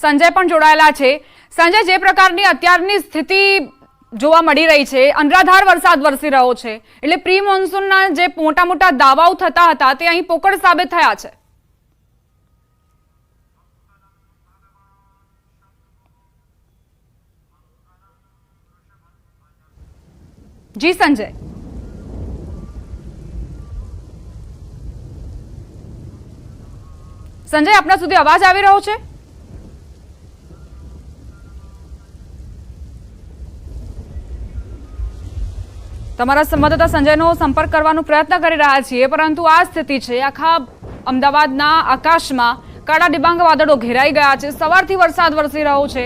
સંજય પણ જોડાયેલા છે। સંજય, જે પ્રકારની અત્યારની સ્થિતિ જોવા મળી રહી છે, અનરાધાર વરસાદ વરસી રહ્યો છે, એટલે પ્રી મોન્સૂનના જે મોટા મોટા દાવાઓ થતા હતા તે અહીં પોકળ સાબિત થયા છે। જી સંજય, સંજય આપના સુધી અવાજ આવી રહ્યો છે? તમારા સંવાદદાતા સંજયનો સંપર્ક કરવાનો પ્રયત્ન કરી રહ્યા છીએ, પરંતુ આ સ્થિતિ છે। આખા અમદાવાદના આકાશમાં કાળા ડિબાંગ વાદળો ઘેરાઈ ગયા છે। સવારથી વરસાદ વરસી રહ્યો છે,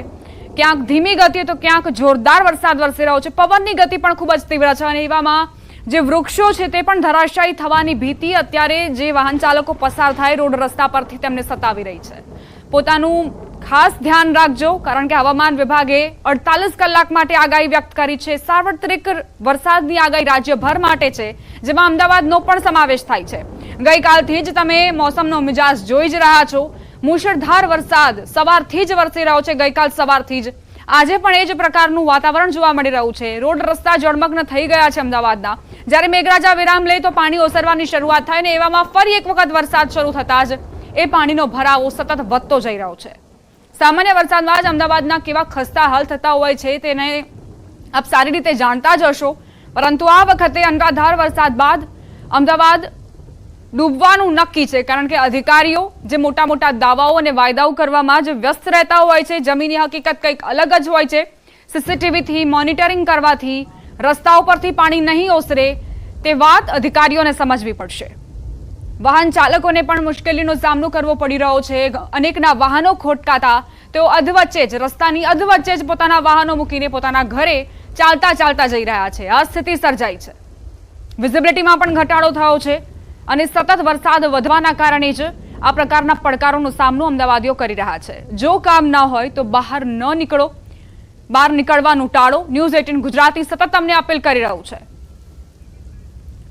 ક્યાંક ધીમી ગતિએ તો ક્યાંક જોરદાર વરસાદ વરસી રહ્યો છે। પવનની ગતિ પણ ખૂબ જ તીવ્ર છે અને એવામાં જે વૃક્ષો છે તે પણ ધરાશાયી થવાની ભીતિ અત્યારે જે વાહન ચાલકો પસાર થાય રોડ રસ્તા પરથી તેમને સતાવી રહી છે। પોતાનું ખાસ ધ્યાન રાખજો, કારણ કે હવામાન વિભાગે 48 કલાક માટે આગાહી વ્યક્ત કરી છે। સાર્વત્રિક વરસાદની આગાહી રાજ્યભર માટે છે, જેમાં અમદાવાદનો પણ સમાવેશ થાય છે। ગઈકાલથી જ તમે મોસમનો મિજાજ જોઈ જ રહ્યા છો। મુશળધાર વરસાદ સવારથી જ વરસી રહ્યો છે। ગઈકાલ સવારથી જ આજે પણ એ જ પ્રકારનું વાતાવરણ જોવા મળી રહ્યું છે। રોડ રસ્તા જળમગ્ન થઈ ગયા છે અમદાવાદના। જ્યારે મેઘરાજા વિરામ લે તો પાણી ઓસરવાની શરૂઆત થાય ને એવામાં ફરી એક વખત વરસાદ શરૂ થતા જ એ પાણીનો ભરાવો સતત વધતો જઈ રહ્યો છે। સામાન્ય વરસાદમાં જ અમદાવાદના કેવા ખસ્તા હાલ થતા હોય છે તેને આપ સારી રીતે જાણતા જ હશો, પરંતુ આ વખતે અનરાધાર વરસાદ બાદ અમદાવાદ ડૂબવાનું નક્કી છે, કારણ કે અધિકારીઓ જે મોટા મોટા દાવાઓ અને વાયદાઓ કરવામાં જ વ્યસ્ત રહેતા હોય છે। જમીની હકીકત કંઈક અલગ જ હોય છે। સીસીટીવીથી મોનિટરિંગ કરવાથી રસ્તાઓ પરથી પાણી નહીં ઓસરે તે વાત અધિકારીઓને સમજવી પડશે। વાહન ચાલકોને પણ મુશ્કેલીનો સામનો કરવો પડી રહ્યો છે। અનેકના વાહનો ખોટકાતા તેઓ અધવચ્ચે જ રસ્તાની અધવચ્ચે જ પોતાના વાહનો મૂકીને પોતાના ઘરે ચાલતા ચાલતા જઈ રહ્યા છે। આ સ્થિતિ સર્જાઈ છે। વિઝિબિલિટીમાં પણ ઘટાડો થયો છે અને સતત વરસાદ વધવાના કારણે જ આ પ્રકારના પડકારોનો સામનો અમદાવાદીઓ કરી રહ્યા છે। જો કામ ના હોય તો બહાર ન નીકળો, બહાર નીકળવાનું ટાળો। ન્યૂઝ 18 ગુજરાતી સતત તમને અપીલ કરી રહ્યું છે।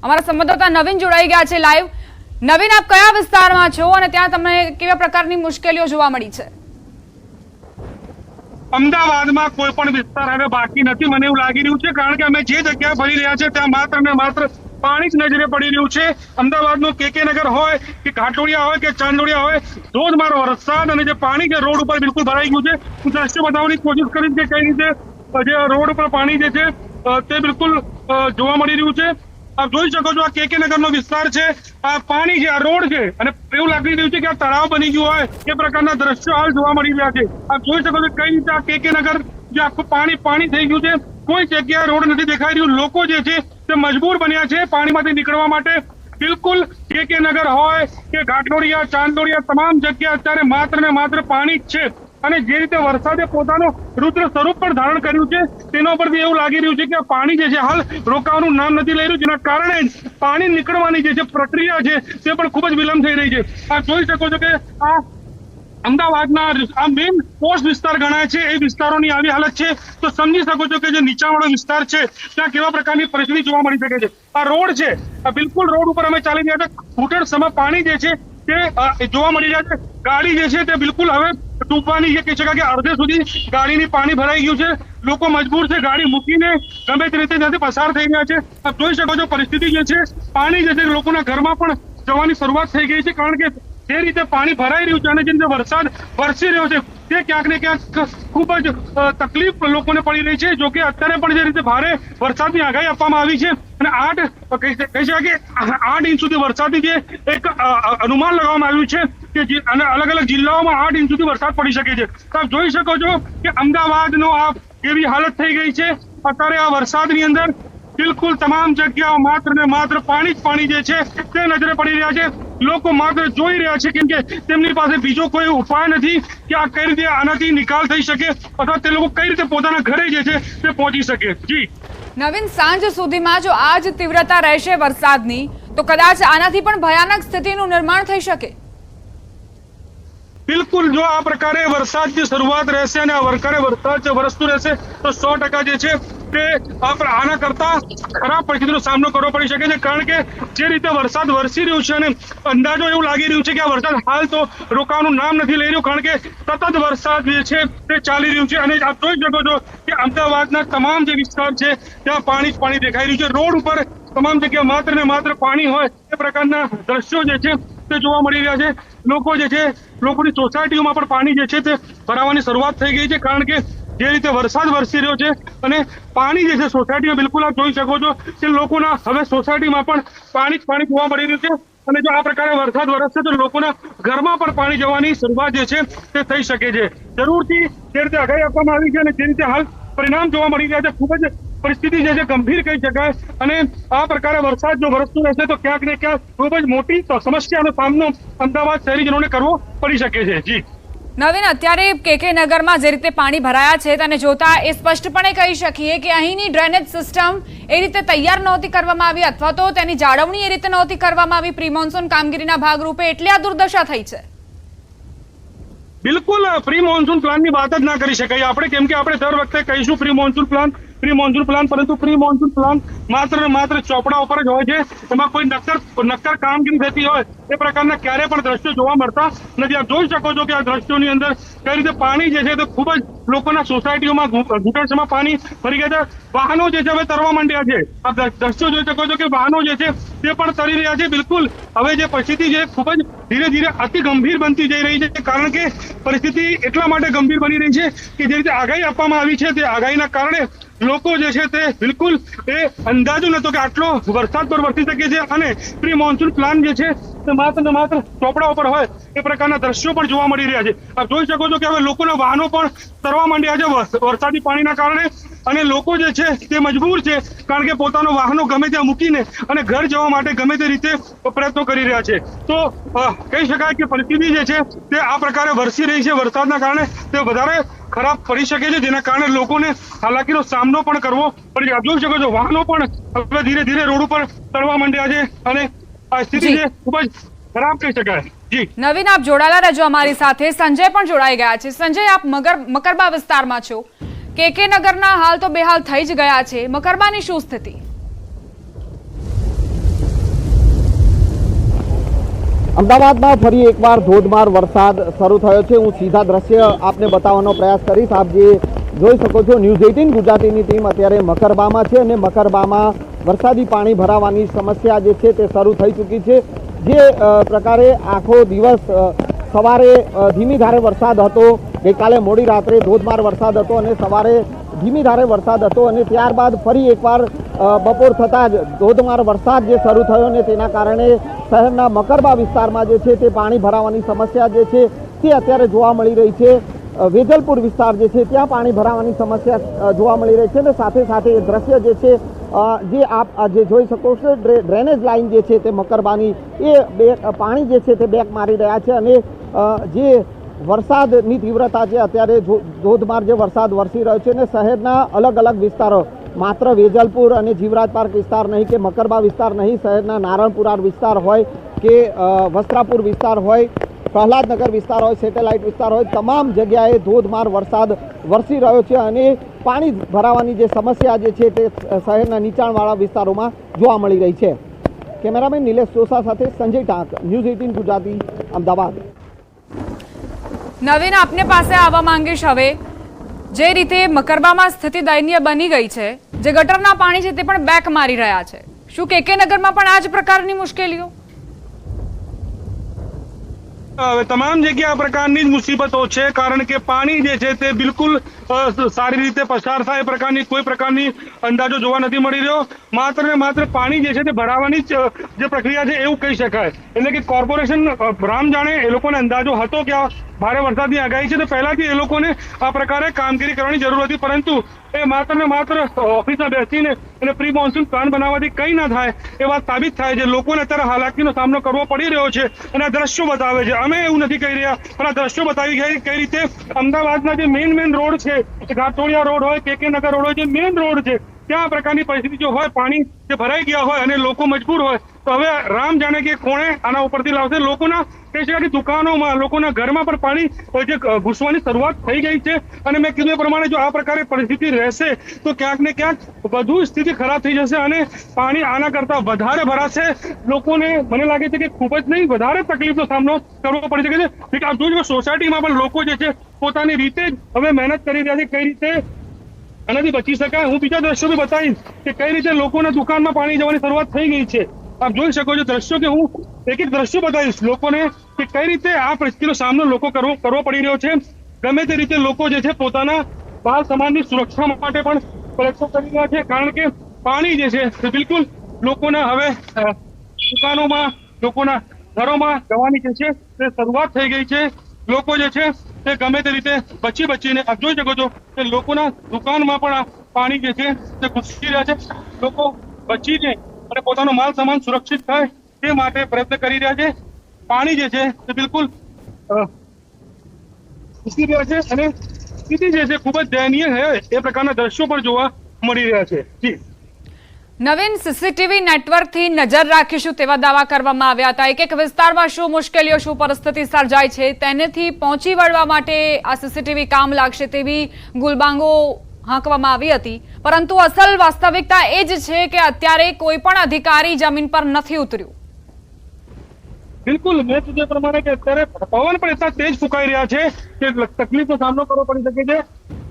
અમારા સંવાદદાતા નવીન જોડાઈ ગયા છે લાઈવ। નવીન, આપ કયા વિસ્તારમાં છો અને ત્યાં તમને કેવા પ્રકારની મુશ્કેલીઓ જોવા મળી છે? અમદાવાદમાં કોઈ પણ વિસ્તાર હવે બાકી નથી, મને એવું લાગી રહ્યું છે, કારણ કે અમે જે જગ્યાએ ફરી રહ્યા છે ત્યાં માત્ર ને માત્ર પાણી જ નજરે પડી રહ્યું છે। અમદાવાદનું કે નગર હોય કે ઘાટોડિયા હોય કે ચાંદોડિયા હોય, ધોધમાર વરસાદ અને જે પાણી જે રોડ ઉપર બિલકુલ ભરાઈ ગયું છે। હું દ્રશ્ય બતાવવાની કોશિશ કરીશ કે કઈ રીતે જે રોડ ઉપર પાણી જે છે તે બિલકુલ જોવા મળી રહ્યું છે। આપ જોઈ શકો છો આ કે નગરનો વિસ્તાર છે। આ પાણી છે, આ રોડ છે અને એવું લાગી રહ્યું છે કે આ તળાવ બની ગયું હોય એ પ્રકારના દ્રશ્યો હાલ જોવા મળી રહ્યા છે। આપ જોઈ શકો છો કઈ રીતે આ કે નગર જે આખું પાણી થઈ ગયું છે। કોઈ જગ્યાએ રોડ નથી દેખાઈ રહ્યું। લોકો જે છે તે મજબૂર બન્યા છે પાણીમાંથી નીકળવા માટે। બિલકુલ કે નગર હોય કે ઘાટલોડિયા, ચાંદોડિયા, તમામ જગ્યા અત્યારે માત્ર ને માત્ર પાણી જ છે। અને જે રીતે વરસાદે પોતાનું રુદ્ર સ્વરૂપ પણ ધારણ કર્યું છે તેના પરથી એવું લાગી રહ્યું છે કે પાણી જે છે હાલ રોકાવાનું નામ નથી લઈ રહ્યું, જેના કારણે પાણી નીકળવાની જે પ્રક્રિયા છે તે પણ ખૂબ જ વિલંબ થઈ રહી છે। આપ જોઈ શકો છો કે આ અમદાવાદના આ મેઇન પોસ્ટ વિસ્તાર ગણાય છે, એ વિસ્તારોની આવી હાલત છે તો સમજી શકો છો કે જે નીચાણવાળો વિસ્તાર છે ત્યાં કેવા પ્રકારની પરિસ્થિતિ જોવા મળી શકે છે। આ રોડ છે, આ બિલકુલ રોડ ઉપર અમે ચાલી રહ્યા છે। ઘૂંટણ સમા પાણી જે છે તે જોવા મળી રહ્યા છે। ગાડી જે છે તે બિલકુલ હવે ડૂબવાની છે, કહી શકાય કે અડધે સુધી ગાડીની પાણી ભરાઈ ગયું છે। લોકો મજબૂર છે ગાડી મૂકીને ગમે તે રીતે ત્યાંથી પસાર થઈ રહ્યા છે। આપ જોઈ શકો છો પરિસ્થિતિ જે છે, પાણી જે છે લોકોના ઘરમાં પણ જવાની શરૂઆત થઈ ગઈ છે, કારણ કે જે રીતે પાણી ભરાઈ રહ્યું છે અને જે રીતે વરસાદ વરસી રહ્યો છે તે ક્યાંક ને ક્યાંક ખૂબ જ તકલીફ લોકોને પડી રહી છે। જોકે અત્યારે પણ જે રીતે ભારે વરસાદની આગાહી આપવામાં આવી છે અને કહી શકાય કે 8 ઇંચ સુધી વરસાદની જે એક અનુમાન લગાવવામાં આવ્યું છે કે અને અલગ અલગ જિલ્લાઓમાં 8 ઇંચ સુધી વરસાદ પડી શકે છે। તો આપ જોઈ શકો છો કે અમદાવાદનો આ કેવી હાલત થઈ ગઈ છે। અત્યારે આ વરસાદની અંદર બિલકુલ તમામ જગ્યાઓ માત્ર ને માત્ર પાણી જ પાણી જે છે તે નજરે પડી રહ્યા છે। લોકો માત્ર જોઈ રહ્યા છે, કેમ કે તેમની પાસે બીજો કોઈ ઉપાય નથી કે આ કઈ રીતે આનાથી નિકાલ થઈ શકે અથવા તે લોકો કઈ રીતે પોતાના ઘરે જે છે તે પહોંચી શકે। જી નવીન, સાંજ સુધીમાં જો આ જ તીવ્રતા રહેશે વરસાદની તો કદાચ આનાથી પણ ભયાનક સ્થિતિનું નિર્માણ થઈ શકે। બિલકુલ, જો આ પ્રકારે વરસાદની શરૂઆત રહેશે અને આ પ્રકારે વરસાદ વરસતું રહેશે તો 100% જે છે તે આના કરતા ખરાબ પરિસ્થિતિનો સામનો કરવો પડી શકે છે, કારણ કે જે રીતે વરસાદ વરસી રહ્યો છે અને અંદાજો એવું લાગી રહ્યું છે કે આ વરસાદ હાલ તો રોકાવાનું નામ નથી લઈ રહ્યું, કારણ કે સતત વરસાદ જે છે તે ચાલી રહ્યું છે. અને આપ જોઈ શકો છો કે અમદાવાદના તમામ જે વિસ્તાર છે ત્યાં પાણી જ પાણી દેખાઈ રહ્યું છે. રોડ ઉપર તમામ જગ્યા માત્ર ને માત્ર પાણી હોય એ પ્રકારના દ્રશ્યો જે છે તે જોવા મળી રહ્યા છે. લોકો જે છે, લોકોની સોસાયટીઓમાં પણ પાણી જે છે તે ભરાવાની શરૂઆત થઈ ગઈ છે, કારણ કે જે રીતે વરસાદ વરસી રહ્યો છે અને પાણી જે છે સોસાયટીમાં બિલકુલ આપ જોઈ શકો છો કે લોકોના હવે સોસાયટીમાં પણ પાણી જ પાણી જોવા મળી રહ્યું છે. અને જો આ પ્રકારે વરસાદ વરસશે તો લોકોના ઘરમાં પણ પાણી જવાની શરૂઆત જે છે તે થઈ શકે છે. જરૂરથી જે રીતે આગાહી આપવામાં આવી છે અને જે રીતે હાલ પરિણામ જોવા મળી રહ્યા છે, ખૂબ જ પરિસ્થિતિ જે છે ગંભીર કહી શકાય. અને આ પ્રકારે વરસાદ જો વરસતો રહેશે તો ક્યાંક ને ક્યાંક ખૂબ જ મોટી સમસ્યાનો સામનો અમદાવાદ શહેરીજનોને કરવો પડી શકે છે. જી નવીન, અત્યારે કેકે નગરમાં જે રીતે પાણી ભરાયા છે તેને જોતા એ સ્પષ્ટપણે કહી શકીએ કે અહીંની ડ્રેનેજ સિસ્ટમ એ રીતે તૈયાર નહોતી કરવામાં આવી, અથવા તો તેની જાળવણી એ રીતે નહોતી કરવામાં આવી પ્રી મોન્સૂન કામગીરીના ભાગરૂપે, એટલે આ દુર્દશા થઈ છે. બિલકુલ પ્રી મોન્સૂન પ્લાનની વાત જ ના કરી શકાય આપણે, કેમ કે આપણે દર વખતે કહીશું પ્રી મોન્સૂન પ્લાન, પરંતુ પ્રી મોન્સૂન પ્લાન માત્ર ને માત્ર ચોપડા ઉપર જ હોય છે. એમાં કોઈ નક્કર કામગીરી થતી હોય એ પ્રકારના ક્યારે પણ દ્રશ્યો જોવા મળતા નથી. આપ જોઈ શકો છો કે આ દ્રશ્યોની અંદર કઈ રીતે પાણી જે છે તે ખૂબ જ લોકોના સોસાયટીઓમાં ઘૂંટણસમાં પાણી ભરી ગયા છે. વાહનો જે છે હવે તરવા માંડ્યા છે. આપ દ્રશ્યો જોઈ શકો છો કે વાહનો જે છે તે પણ તરી રહ્યા છે. બિલકુલ હવે જે પરિસ્થિતિ છે ખૂબ જ ધીરે ધીરે અતિ ગંભીર બનતી જઈ રહી છે, કારણ કે પરિસ્થિતિ એટલા માટે ગંભીર બની રહી છે કે જે રીતે આગાહી આપવામાં આવી છે તે આગાહીના કારણે લોકો જે છે તે બિલકુલ એ અંદાજો નતો કે આટલો વરસાદ પર વરસી શકે છે. અને પ્રી મોન્સૂન પ્લાન જે છે તે માત્ર ને માત્ર ચોપડા ઉપર હોય એ પ્રકારના દ્રશ્યો પણ જોવા મળી રહ્યા છે. આપ જોઈ શકો છો કે હવે લોકોના વાહનો પણ તરવા માંડ્યા છે વરસાદી પાણીના કારણે. અને લોકો જે છે તે મજબૂર છે, કારણ કે પોતાનો વાહનો ગમે ત્યાં મૂકીને અને ઘર જવા માટે ગમે તે રીતે પ્રયત્નો કરી રહ્યા છે. તો કહી શકાય કે પરિસ્થિતિ જે છે તે આ પ્રકારે વરસી રહી છે વરસાદના કારણે, તે વધારે ખરાબ પડી શકે છે, જેના કારણે લોકોને હાલાકીનો સામનો પણ કરવો પડી શકે. આપ જોઈ શકો છો વાહનો પણ હવે ધીરે ધીરે રોડ ઉપર તરવા માંડ્યા છે અને આ સ્થિતિ છે ખૂબ જ ખરાબ કહી શકાય. જી નવીન, આપ જોડાયેલા રહેજો અમારી સાથે. સંજય પણ જોડાઈ ગયા છે. સંજય, આપ મકરબા વિસ્તારમાં છો. કેકે નગરના હાલ તો બેહાલ થઈ જ ગયા છે. મકરબાની શું સ્થિતિ? અમદાવાદમાં ફરી એકવાર ધોધમાર વરસાદ શરૂ થયો છે. હું સીધા દ્રશ્ય આપને બતાવવાનો પ્રયાસ કરીશ. આપ જે જોઈ શકો છો, ન્યૂઝ 18 ગુજરાતીની ટીમ અત્યારે મકરબામાં છે અને મકરબામાં વરસાદી પાણી ભરાવાની સમસ્યા જે છે તે શરૂ થઈ ચૂકી છે. જે પ્રકારે આખો દિવસ સવારે ધીમી ધારે વરસાદ હતો, ગઈકાલે મોડી રાત્રે ધોધમાર વરસાદ હતો અને સવારે ધીમી ધારે વરસાદ હતો, અને ત્યારબાદ ફરી એકવાર બપોર થતાં જ ધોધમાર વરસાદ જે શરૂ થયો ને તેના કારણે શહેરના મકરબા વિસ્તારમાં જે છે તે પાણી ભરાવાની સમસ્યા જે છે તે અત્યારે જોવા મળી રહી છે. વેજલપુર વિસ્તાર જે છે ત્યાં પાણી ભરાવાની સમસ્યા જોવા મળી રહી છે અને સાથે સાથે એ દ્રશ્ય જે છે જે આપ જે જોઈ શકો છો, ડ્રેનેજ લાઇન જે છે તે મકરબાની એ પાણી જે છે તે બેક મારી રહ્યા છે. અને જે વરસાદની તીવ્રતા છે અત્યારે ધોધમાર જે વરસાદ વરસી રહ્યો છે અને શહેરના અલગ અલગ વિસ્તારો, માત્ર વેજલપુર અને જીવરાજ પાર્ક વિસ્તાર નહીં કે મકરબા વિસ્તાર નહીં, શહેરના નારણપુરા વિસ્તાર હોય કે વસ્ત્રાપુર વિસ્તાર હોય, પ્રહલાદનગર વિસ્તાર હોય, સેટેલાઇટ વિસ્તાર હોય, તમામ જગ્યાએ ધોધમાર વરસાદ વરસી રહ્યો છે. અને પાણી ભરાવાની જે સમસ્યા જે છે તે શહેરના નીચાણવાળા વિસ્તારોમાં જોવા મળી રહી છે. કેમેરામેન નિલેશ સોસા સાથે સંજય ટાંક, ન્યૂઝ 18 ગુજરાતી, અમદાવાદ. નવીન, આપને પાસે આવવા માંગીશ. હવે જે રીતે મકરબામાં સ્થિતિ દયનીય બની ગઈ છે, જે ગટરના પાણી છે તે પણ બેક મારી રહ્યા છે, શું કેકે નગરમાં પણ આ જ પ્રકારની મુશ્કેલીઓ? તમામ જગ્યા આ પ્રકારની જ મુસીબતો છે, કારણ કે પાણી જે છે તે બિલકુલ સારી રીતે પસાર થાય એ પ્રકારની કોઈ પ્રકારની અંદાજો જોવા નથી મળી રહ્યો. માત્ર ને માત્ર પાણી જે છે તે ભરાવાની જ જે પ્રક્રિયા છે એવું કહી શકાય. એટલે કે કોર્પોરેશન રામ જાણે, એ લોકોને અંદાજો હતો કે આ ભારે વરસાદની આગાહી છે તો પહેલાથી એ લોકોને આ પ્રકારે કામગીરી કરવાની જરૂર હતી, પરંતુ એ માત્ર ને માત્ર ઓફિસમાં બેસીને અને પ્રી મોન્સૂન પ્લાન બનાવવાથી કંઈ ના થાય એ વાત સાબિત થાય છે. લોકોને અત્યારે હાલાકીનો સામનો કરવો પડી રહ્યો છે અને આ દ્રશ્યો બતાવે છે. અમે એવું નથી કહી રહ્યા, પણ આ દ્રશ્યો બતાવી ગયા કઈ રીતે અમદાવાદના જે મેઇન રોડ છે, ઘાટોડિયા રોડ હોય, કેકે નગર રોડ હોય, જે મેઇન રોડ છે ત્યાં આ પ્રકારની પરિસ્થિતિ જો હોય, પાણી જે ભરાઈ ગયા હોય અને લોકો મજબૂર હોય, તો હવે રામ જાણે કે કોણે આના ઉપરથી લાવશે. લોકોના કહી શકાય કે દુકાનોમાં, લોકોના ઘરમાં પણ પાણી જે ઘૂસવાની શરૂઆત થઈ ગઈ છે. અને મેં કીધું એ પ્રમાણે જો આ પ્રકારે પરિસ્થિતિ રહેશે તો ક્યાંક ને ક્યાંક વધુ સ્થિતિ ખરાબ થઈ જશે અને પાણી આના કરતા વધારે ભરાશે. લોકોને મને લાગે છે કે ખૂબ જ નહીં, વધારે તકલીફનો સામનો કરવો પડી શકે છે. આપ જોજો, સોસાયટીમાં પણ લોકો જે છે પોતાની રીતે જ હવે મહેનત કરી રહ્યા છે કઈ રીતે આનાથી બચી શકાય. હું બીજા દ્રશ્યો બી બતાવીશ કે કઈ રીતે લોકોના દુકાનમાં પાણી જવાની શરૂઆત થઈ ગઈ છે. આપ જોઈ શકો છો દ્રશ્યો કે હું એક એક દ્રશ્યો બતાવીશ લોકોને કે કઈ રીતે આ પરિસ્થિતિનો સામનો લોકો કરવો પડી રહ્યો છે. ગમે તે રીતે લોકો જે છે પોતાના માલ સામાનની સુરક્ષા માટે પણ પ્રયત્નો કરી રહ્યા છે, કારણ કે પાણી જે છે તે બિલકુલ લોકોના હવે દુકાનોમાં, લોકોના ઘરોમાં જવાની જે છે તે શરૂઆત થઈ ગઈ છે. લોકો જે છે તે ગમે તે રીતે બચીને આપ જોઈ શકો છો કે લોકોના દુકાનમાં પણ આ પાણી જે છે તે ઘૂસી રહ્યા છે. લોકો બચીને અને પોતાનો માલ સામાન સુરક્ષિત થાય તે માટે પ્રયત્ન કરી રહ્યા છે. પાણી જે છે તે બિલકુલ ઘૂસી રહ્યા છે અને સ્થિતિ જે છે ખૂબ જ દયનીય છે. એ પ્રકારના દ્રશ્યો પણ જોવા મળી રહ્યા છે. જી નવીન, સીસીટીવી નેટવર્કથી નજર રાખીશું તેવા દાવા કરવામાં આવ્યા હતા. એક એક વિસ્તારમાં શું મુશ્કેલીઓ, શું પરિસ્થિતિ સર્જાય છે તેનેથી પહોંચી વળવા માટે આ સીસીટીવી કામ લાગશે તેવી ગુલબાંગો હાંકવામાં આવી હતી. પરંતુ અસલ વાસ્તવિકતા એ જ છે કે અત્યારે કોઈ પણ અધિકારી જમીન પર નથી ઉતર્યું. બિલકુલ, મેં કીધું પ્રમાણે કે અત્યારે પવન પણ એટલા તેજ ફૂંકાઈ રહ્યા છે કે તકલીફનો સામનો કરવો પડી શકે છે.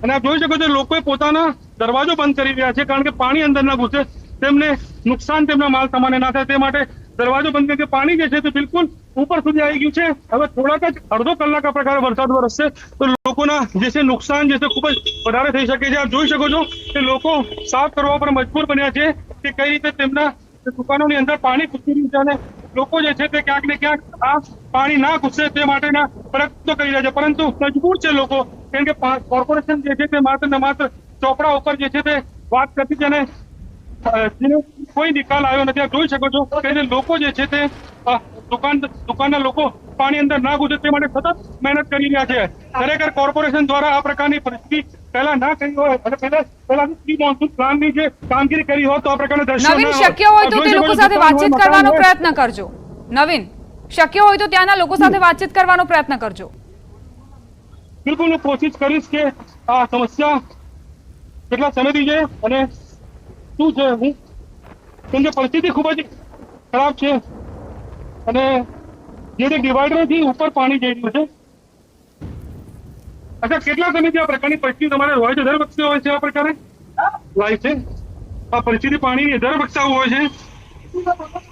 અને આપ જોઈ શકો છો લોકોએ પોતાના દરવાજો બંધ કરી રહ્યા છે, કારણ કે પાણી અંદર ના ઘૂસે, તેમને નુકસાન તેમના માલ સામાને ના થાય તે માટે દરવાજો બંધ કરી. પાણી જે છે તે બિલકુલ ઉપર સુધી આવી ગયું છે. હવે થોડાક જ અડધો કલાક આ પ્રકારે વરસાદ વરસશે તો લોકોના જે છે નુકસાન જે છે ખૂબ જ વધારે થઈ શકે છે. આપ જોઈ શકો છો કે લોકો સાફ કરવા પર મજબૂર બન્યા છે કે કઈ રીતે તેમના દુકાનોની અંદર પાણી ઘૂસી રહ્યું છે અને લોકો જે છે તે ક્યાંક ને ક્યાંક આ પાણી ના ઘૂસે તે માટેના પ્રયત્નો કરી રહ્યા છે. પરંતુ મજબૂર છે લોકો, કેમ કે કોર્પોરેશન જે છે તે માત્ર ને માત્ર ચોપડા ઉપર જે છે તે વાત કરતી છે અને કોઈ નિકાલ આવ્યો નથી. આપ જોઈ શકો છો કે લોકો જે છે તે દુકાનના લોકો પાણી અંદર ના ઘૂસે તે માટે સતત મહેનત કરી રહ્યા છે. ખરેખર કોર્પોરેશન દ્વારા આ પ્રકારની પરિસ્થિતિ પહેલા ના કરી હોય અને પહેલા પ્રી મોન્સૂન પ્લાનની જે કામગીરી કરી હોય તો આ પ્રકારના દ્રશ્યો નવીન, શક્ય હોય તો તે લોકો સાથે વાતચીત કરવાનો પ્રયત્ન કરજો. નવીન, શક્ય હોય તો ત્યાંના લોકો સાથે વાતચીત કરવાનો પ્રયત્ન કરજો. બિલકુલ, હું કોશિશ કરીશ કે આ સમસ્યા કેટલા સમયથી છે અને શું છે. હું કેમ કે પરિસ્થિતિ ખૂબ જ ખરાબ છે અને જે ડિવાઈડરથી ઉપર પાણી જઈ રહ્યું છે. અચ્છા, કેટલા સમયથી આ પ્રકારની પરિસ્થિતિ તમારે હોય છે? દર વખતે હોય છે આ પ્રકારે લાઈવ છે આ પરિસ્થિતિ પાણીની દર वक्त हुआ है?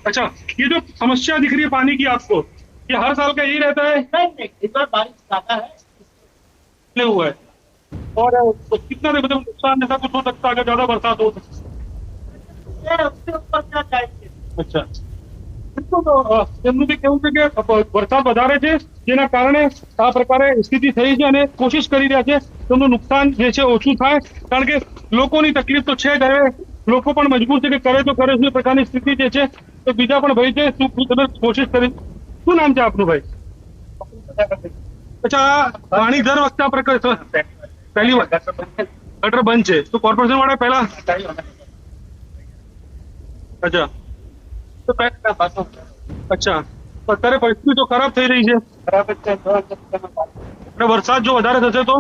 अच्छा, ये जो समस्या दिख रही है पानी की आपको, ये हर साल का यही रहता है? नहीं, इस बार बारिश ज्यादा है इसलिए हुआ है। और कितना मतलब नुकसान ऐसा कुछ हो सकता है अगर ज्यादा बरसात हो? उसके ऊपर क्या चाहिए। अच्छा, એમનું બી કેવું છે કે વરસાદ વધારે છે જેના કારણે આ પ્રકારે સ્થિતિ થઈ છે અને કોશિશ કરી રહ્યા છે તેમનું નુકસાન જે છે ઓછું થાય, કારણ કે લોકોની તકલીફ તો છે જ. હવે લોકો પણ મજબૂર છે કે કરે તો કરે શું પ્રકારની સ્થિતિ જે છે તો બીજા પણ ભાઈ છે શું તમે કોશિશ કરી. શું નામ છે આપનું ભાઈ? અચ્છા, પાણી દર વખતે આ પ્રકારે પહેલી વાર ગટર બંધ છે તો કોર્પોરેશન વાળા પહેલા અચ્છા તો અચ્છા અત્યારે પરિસ્થિતિ તો ખરાબ થઈ રહી છે. અને વરસાદ જો વધારે થશે તો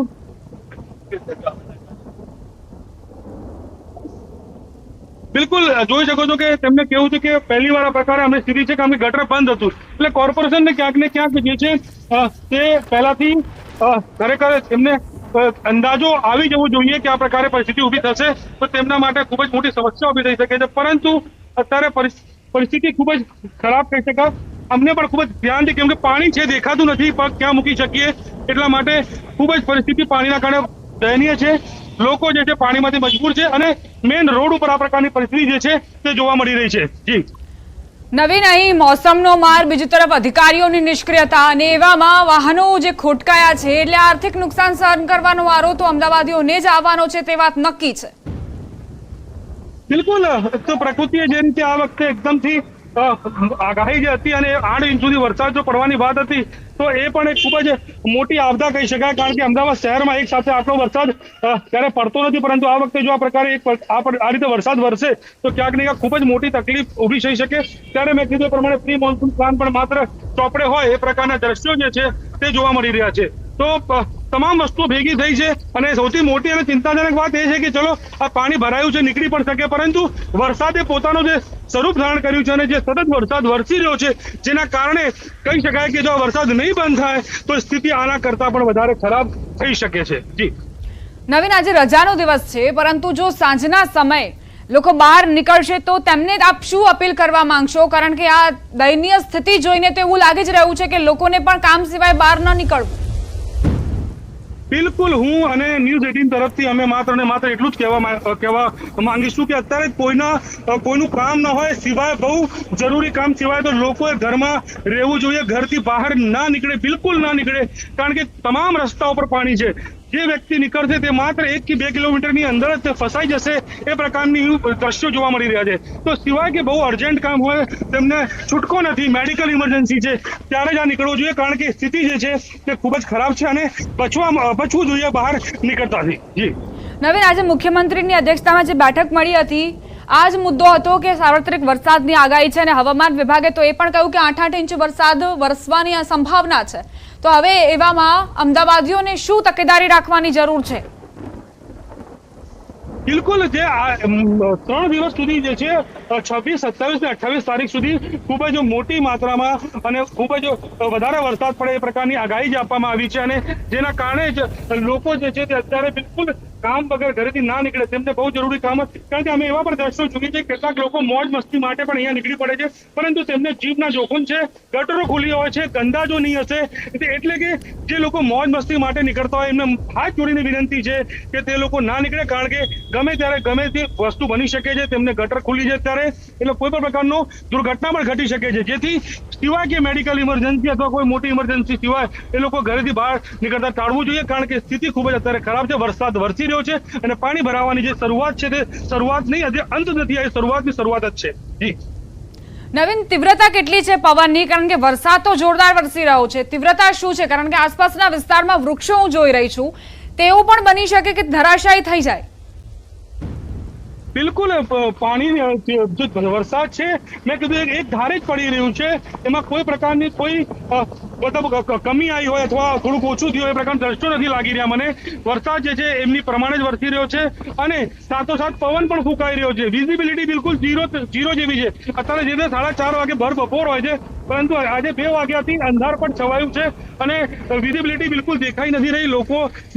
બિલકુલ જોઈ શકો છો કે તેમને કેવું છે કે પહેલી વાર આ પ્રકારે અમે સ્થિતિ છે કે અમે ગટર બંધ હતું એટલે કોર્પોરેશન ને ક્યાંક ને ક્યાંક જે છે તે પહેલાથી ખરેખર તેમને અંદાજો આવી જવો જોઈએ કે આ પ્રકારે પરિસ્થિતિ ઊભી થશે તો તેમના માટે ખૂબ જ મોટી સમસ્યા ઊભી થઈ શકે છે. પરંતુ અત્યારે પરિસ્થિતિ ખૂબ જ ખરાબ કહી શકાય. અમને પણ ખૂબ જ ધ્યાન છે કેમ કે પાણી છે દેખાતું નથી, પગ ક્યાં મૂકી શકીએ એટલા માટે ખૂબ જ પરિસ્થિતિ પાણીના કારણે દયનીય છે. લોકો જે છે પાણીમાંથી મજબૂર છે અને મેઇન રોડ ઉપર આ પ્રકારની પરિસ્થિતિ જે છે તે જોવા મળી રહી છે. જી નવીન, અહીં મોસમનો માર, બીજી તરફ અધિકારીઓની નિષ્ક્રિયતા અને એવામાં વાહનો જે ખોટકાયા છે એટલે આર્થિક નુકસાન સહન કરવાનો વારો તો અમદાવાદીઓને જ આવવાનો છે તે વાત નક્કી છે. બિલકુલ, તો પ્રકૃતિએ જે રીતે આ વખતે એકદમથી આગાહી જે હતી અને 8 ઇંચ સુધી વરસાદ જો પડવાની વાત હતી તો એ પણ એક ખૂબ જ મોટી આપદા કહી શકાય, કારણ કે અમદાવાદ શહેરમાં એક સાથે આટલો વરસાદ ત્યારે પડતો નથી, પરંતુ આ વખતે જો આ પ્રકારે આ રીતે વરસાદ વરસે તો ક્યાંક ને ક્યાંક ખૂબ જ મોટી તકલીફ ઊભી થઈ શકે. ત્યારે મેં કીધું એ પ્રમાણે પ્રી મોન્સૂન પ્લાન પણ માત્ર ચોપડે હોય એ પ્રકારના દ્રશ્યો જે છે તે જોવા મળી રહ્યા છે. તો તમામ વસ્તુઓ ભેગી થઈ છે અને સૌથી મોટી અને ચિંતાજનક વાત એ છે કે ચલો આ પાણી ભરાયું છે, નીકળી પણ શકે, પરંતુ વરસાદે પોતાનો જે સ્વરૂપ ધારણ કર્યું છે અને જે સતત વરસાદ વરસી રહ્યો છે જેના કારણે કહી શકાય કે જો આ વરસાદ નહીં બંધ થાય તો સ્થિતિ આના કરતા પણ વધારે ખરાબ થઈ શકે છે. જી નવીન, આજે રજાનો દિવસ છે, પરંતુ જો સાંજના સમયે લોકો બહાર નીકળશે તો તેમને આપ શું અપીલ કરવા માંગશો? કારણ કે આ દયનીય સ્થિતિ જોઈને તો એવું લાગી જ રહ્યું છે કે લોકોને પણ કામ સિવાય બહાર ન નીકળવું. બિલકુલ, હું અને ન્યૂઝ 18 તરફથી અમે માત્ર ને માત્ર એટલું જ કહેવા માંગીશું કે અત્યારે કોઈનું કામ ન હોય, સિવાય બહુ જરૂરી કામ સિવાય તો લોકોએ ઘરમાં રહેવું જોઈએ, ઘરથી બહાર ના નીકળે, બિલકુલ ના નીકળે, કારણ કે તમામ રસ્તાઓ પર પાણી છે. જે વ્યક્તિ નીકળશે તે માત્ર 1 કે 2 કિલોમીટરની અંદર જ ફસાઈ જશે એ પ્રકારની દ્રશ્યો જોવા મળી રહ્યા છે. તો સિવાય કે બહુ અર્જન્ટ કામ હોય, તેમને છૂટકો નથી, મેડિકલ ઇમરજન્સી છે, ત્યારે જ આ નીકળવું જોઈએ, કારણ કે સ્થિતિ જે છે તે ખૂબ જ ખરાબ છે અને બચવું જોઈએ બહાર નીકળતાથી. જી નવીન, આજે મુખ્યમંત્રીની અધ્યક્ષતામાં જે બેઠક મળી હતી આ જ મુદ્દો હતો કે સાર્વત્રિક વરસાદની આગાહી છે અને હવામાન વિભાગે તો એ પણ કહ્યું કે 8-8 ઇંચ વરસાદ વરસવાની સંભાવના છે. તો હવે એવામાં અમદાવાદીઓને શું તકેદારી રાખવાની જરૂર છે? બિલકુલ, જે 3 દિવસ સુધી જે છે 26, 27 ને 28 તારીખ સુધી ખૂબ જ મોટી માત્રામાં અને ખૂબ જ વધારે વરસાદ પડે એ પ્રકારની આગાહી જે આપવામાં આવી છે અને જેના કારણે જ લોકો જે છે તે અત્યારે બિલકુલ કામ વગર ઘરેથી ના નીકળે, તેમને બહુ જરૂરી કામ, કારણ કે અમે એવા પણ દ્રશ્યો જોઈએ છે કેટલાક લોકો મોજ મસ્તી માટે પણ અહીંયા નીકળી પડે છે, પરંતુ તેમને જીવના જોખમ છે, ગટરો ખુલ્લી હોય છે, ગંદા જો નહીં હશે, એટલે કે જે લોકો મોજ મસ્તી માટે નીકળતા હોય એમને હાથ જોડીને વિનંતી છે કે તે લોકો ના નીકળે, કારણ કે ગમે ત્યારે ગમે તે વસ્તુ બની શકે છે, તેમને ગટર ખુલ્લી છે ત્યારે એટલે કોઈ પણ પ્રકારનો દુર્ઘટના પણ ઘટી શકે છે. જેથી સિવાય કે મેડિકલ ઇમરજન્સી અથવા કોઈ મોટી ઇમરજન્સી સિવાય એ લોકો ઘરેથી બહાર નીકળતા ટાળવું જોઈએ, કારણ કે સ્થિતિ ખૂબ જ અત્યારે ખરાબ છે. વરસાદ વરસી રહ્યો છે અને પાણી ભરાવાની જે શરૂઆત છે તે શરૂઆત નહીં, હજી અંત નથી, આ શરૂઆતની શરૂઆત જ છે. જી નવીન, તીવ્રતા કેટલી છે પવનની? કારણ કે વરસાદ તો જોરદાર વરસી રહ્યો છે, તીવ્રતા શું છે? કારણ કે આસપાસના વિસ્તારમાં વૃક્ષો હું જોઈ રહી છું, તેવું પણ બની શકે કે ધરાશાયી થઈ જાય. બિલકુલ, પાણી જે વરસાદ છે મેં કીધું એક ધારે જ પડી રહ્યું છે, એમાં કોઈ પ્રકારની કોઈ મતલબ કમી આવી હોય અથવા થોડુંક ઓછું થયું એ પ્રકારના દ્રશ્યો નથી લાગી રહ્યા મને. વરસાદ જે છે એમની પ્રમાણે જ વરસી રહ્યો છે અને સાથોસાથ પવન પણ ફૂંકાઈ રહ્યો છે. વિઝિબિલિટી બિલકુલ ઝીરો જેવી છે. અત્યારે જે 4:30 વાગે ભર બપોર હોય છે, પરંતુ આજે 2 વાગ્યાથી અંધાર પણ છવાયું છે અને વિઝિબિલિટી બિલકુલ દેખાઈ નથી રહી.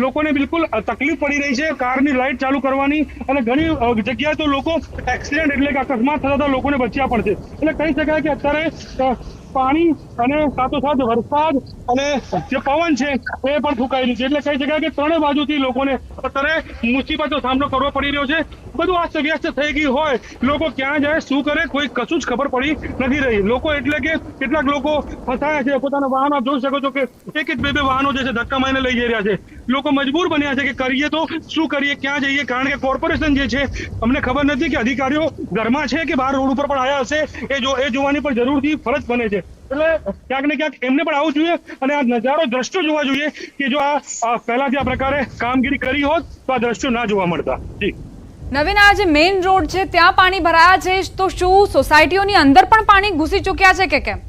લોકોને બિલકુલ તકલીફ પડી રહી છે કારની લાઇટ ચાલુ કરવાની, અને ઘણી જગ્યાએ તો લોકો એક્સિડન્ટ એટલે કે અકસ્માત થતા લોકોને બચ્યા પણ છે. એટલે કહી શકાય કે અત્યારે પાણી અને સાથોસાથ વરસાદ અને જે પવન છે એ પણ ફૂંકાઈ રહ્યું છે, એટલે કહી શકાય કે 3 બાજુથી લોકોને અત્યારે મુસીબતનો સામનો કરવો પડી રહ્યો છે. બધું અસ્તવ્યસ્ત થઈ ગયું હોય, લોકો ક્યાં જાય શું કરે કોઈ કશું જ ખબર પડી નથી રહી. લોકો એટલે કે કેટલાક લોકો ફસાયા છે, પોતાના વાહનો જોઈ શકો છો કે 1-2 વાહનો જે છે ધક્કા મારીને લઈ જઈ રહ્યા છે. લોકો મજબૂર બન્યા છે કે કરીએ તો શું કરીએ, ક્યાં જઈએ, કારણ કે કોર્પોરેશન જે છે અમને ખબર નથી કે અધિકારીઓ ઘરમાં છે કે બહાર રોડ ઉપર પણ આવ્યા હશે, એ જોવાની પણ જરૂરથી ફરજ બને છે. એટલે ક્યાંક ને ક્યાંક એમને પણ આવવું જોઈએ અને આ નજારો દ્રશ્યો જોવા જોઈએ કે જો આ પહેલાથી આ પ્રકારે કામગીરી કરી હોત તો આ દ્રશ્યો ના જોવા મળતા. જી નવીન, આ જે મેઇન રોડ છે ત્યાં પાણી ભરાયા છે, તો શું સોસાયટીઓની અંદર પણ પાણી ઘૂસી ચૂક્યા છે કે કેમ?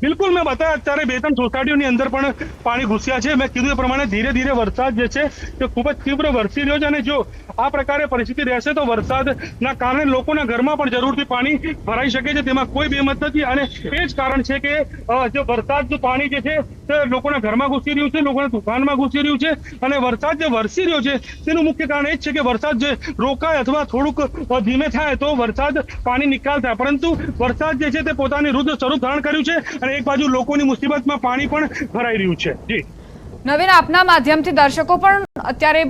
બિલકુલ, મેં બતાવ્યા અત્યારે 2-3 સોસાયટીઓની અંદર પણ પાણી ઘૂસ્યા છે. મેં કીધું એ પ્રમાણે ધીરે ધીરે વરસાદ જે છે તે ખૂબ જ તીવ્ર વરસી રહ્યો છે અને જો આ પ્રકારે પરિસ્થિતિ રહેશે તો વરસાદના કારણે લોકોના ઘરમાં પણ જરૂરથી પાણી ભરાઈ શકે છે, તેમાં કોઈ બેમત નથી. અને એ જ કારણ છે કે જે વરસાદનું પાણી જે છે તે લોકોના ઘરમાં ઘૂસી રહ્યું છે, લોકોના દુકાનમાં ઘૂસી રહ્યું છે અને વરસાદ જે વરસી રહ્યો છે તેનું મુખ્ય કારણ એ જ છે કે વરસાદ જે રોકાય અથવા થોડુંક ધીમે થાય તો વરસાદ પાણી નિકાલ થાય, પરંતુ વરસાદ જે છે તે પોતાની રૂઢ સ્વરૂપ ધારણ કર્યું છે અને એક બાજુ લોકોની મુસીબતમાં પાણી પણ ભરાઈ રહ્યું છે. જી નવીન, આપના માધ્યમથી દર્શકો પણ અત્યારે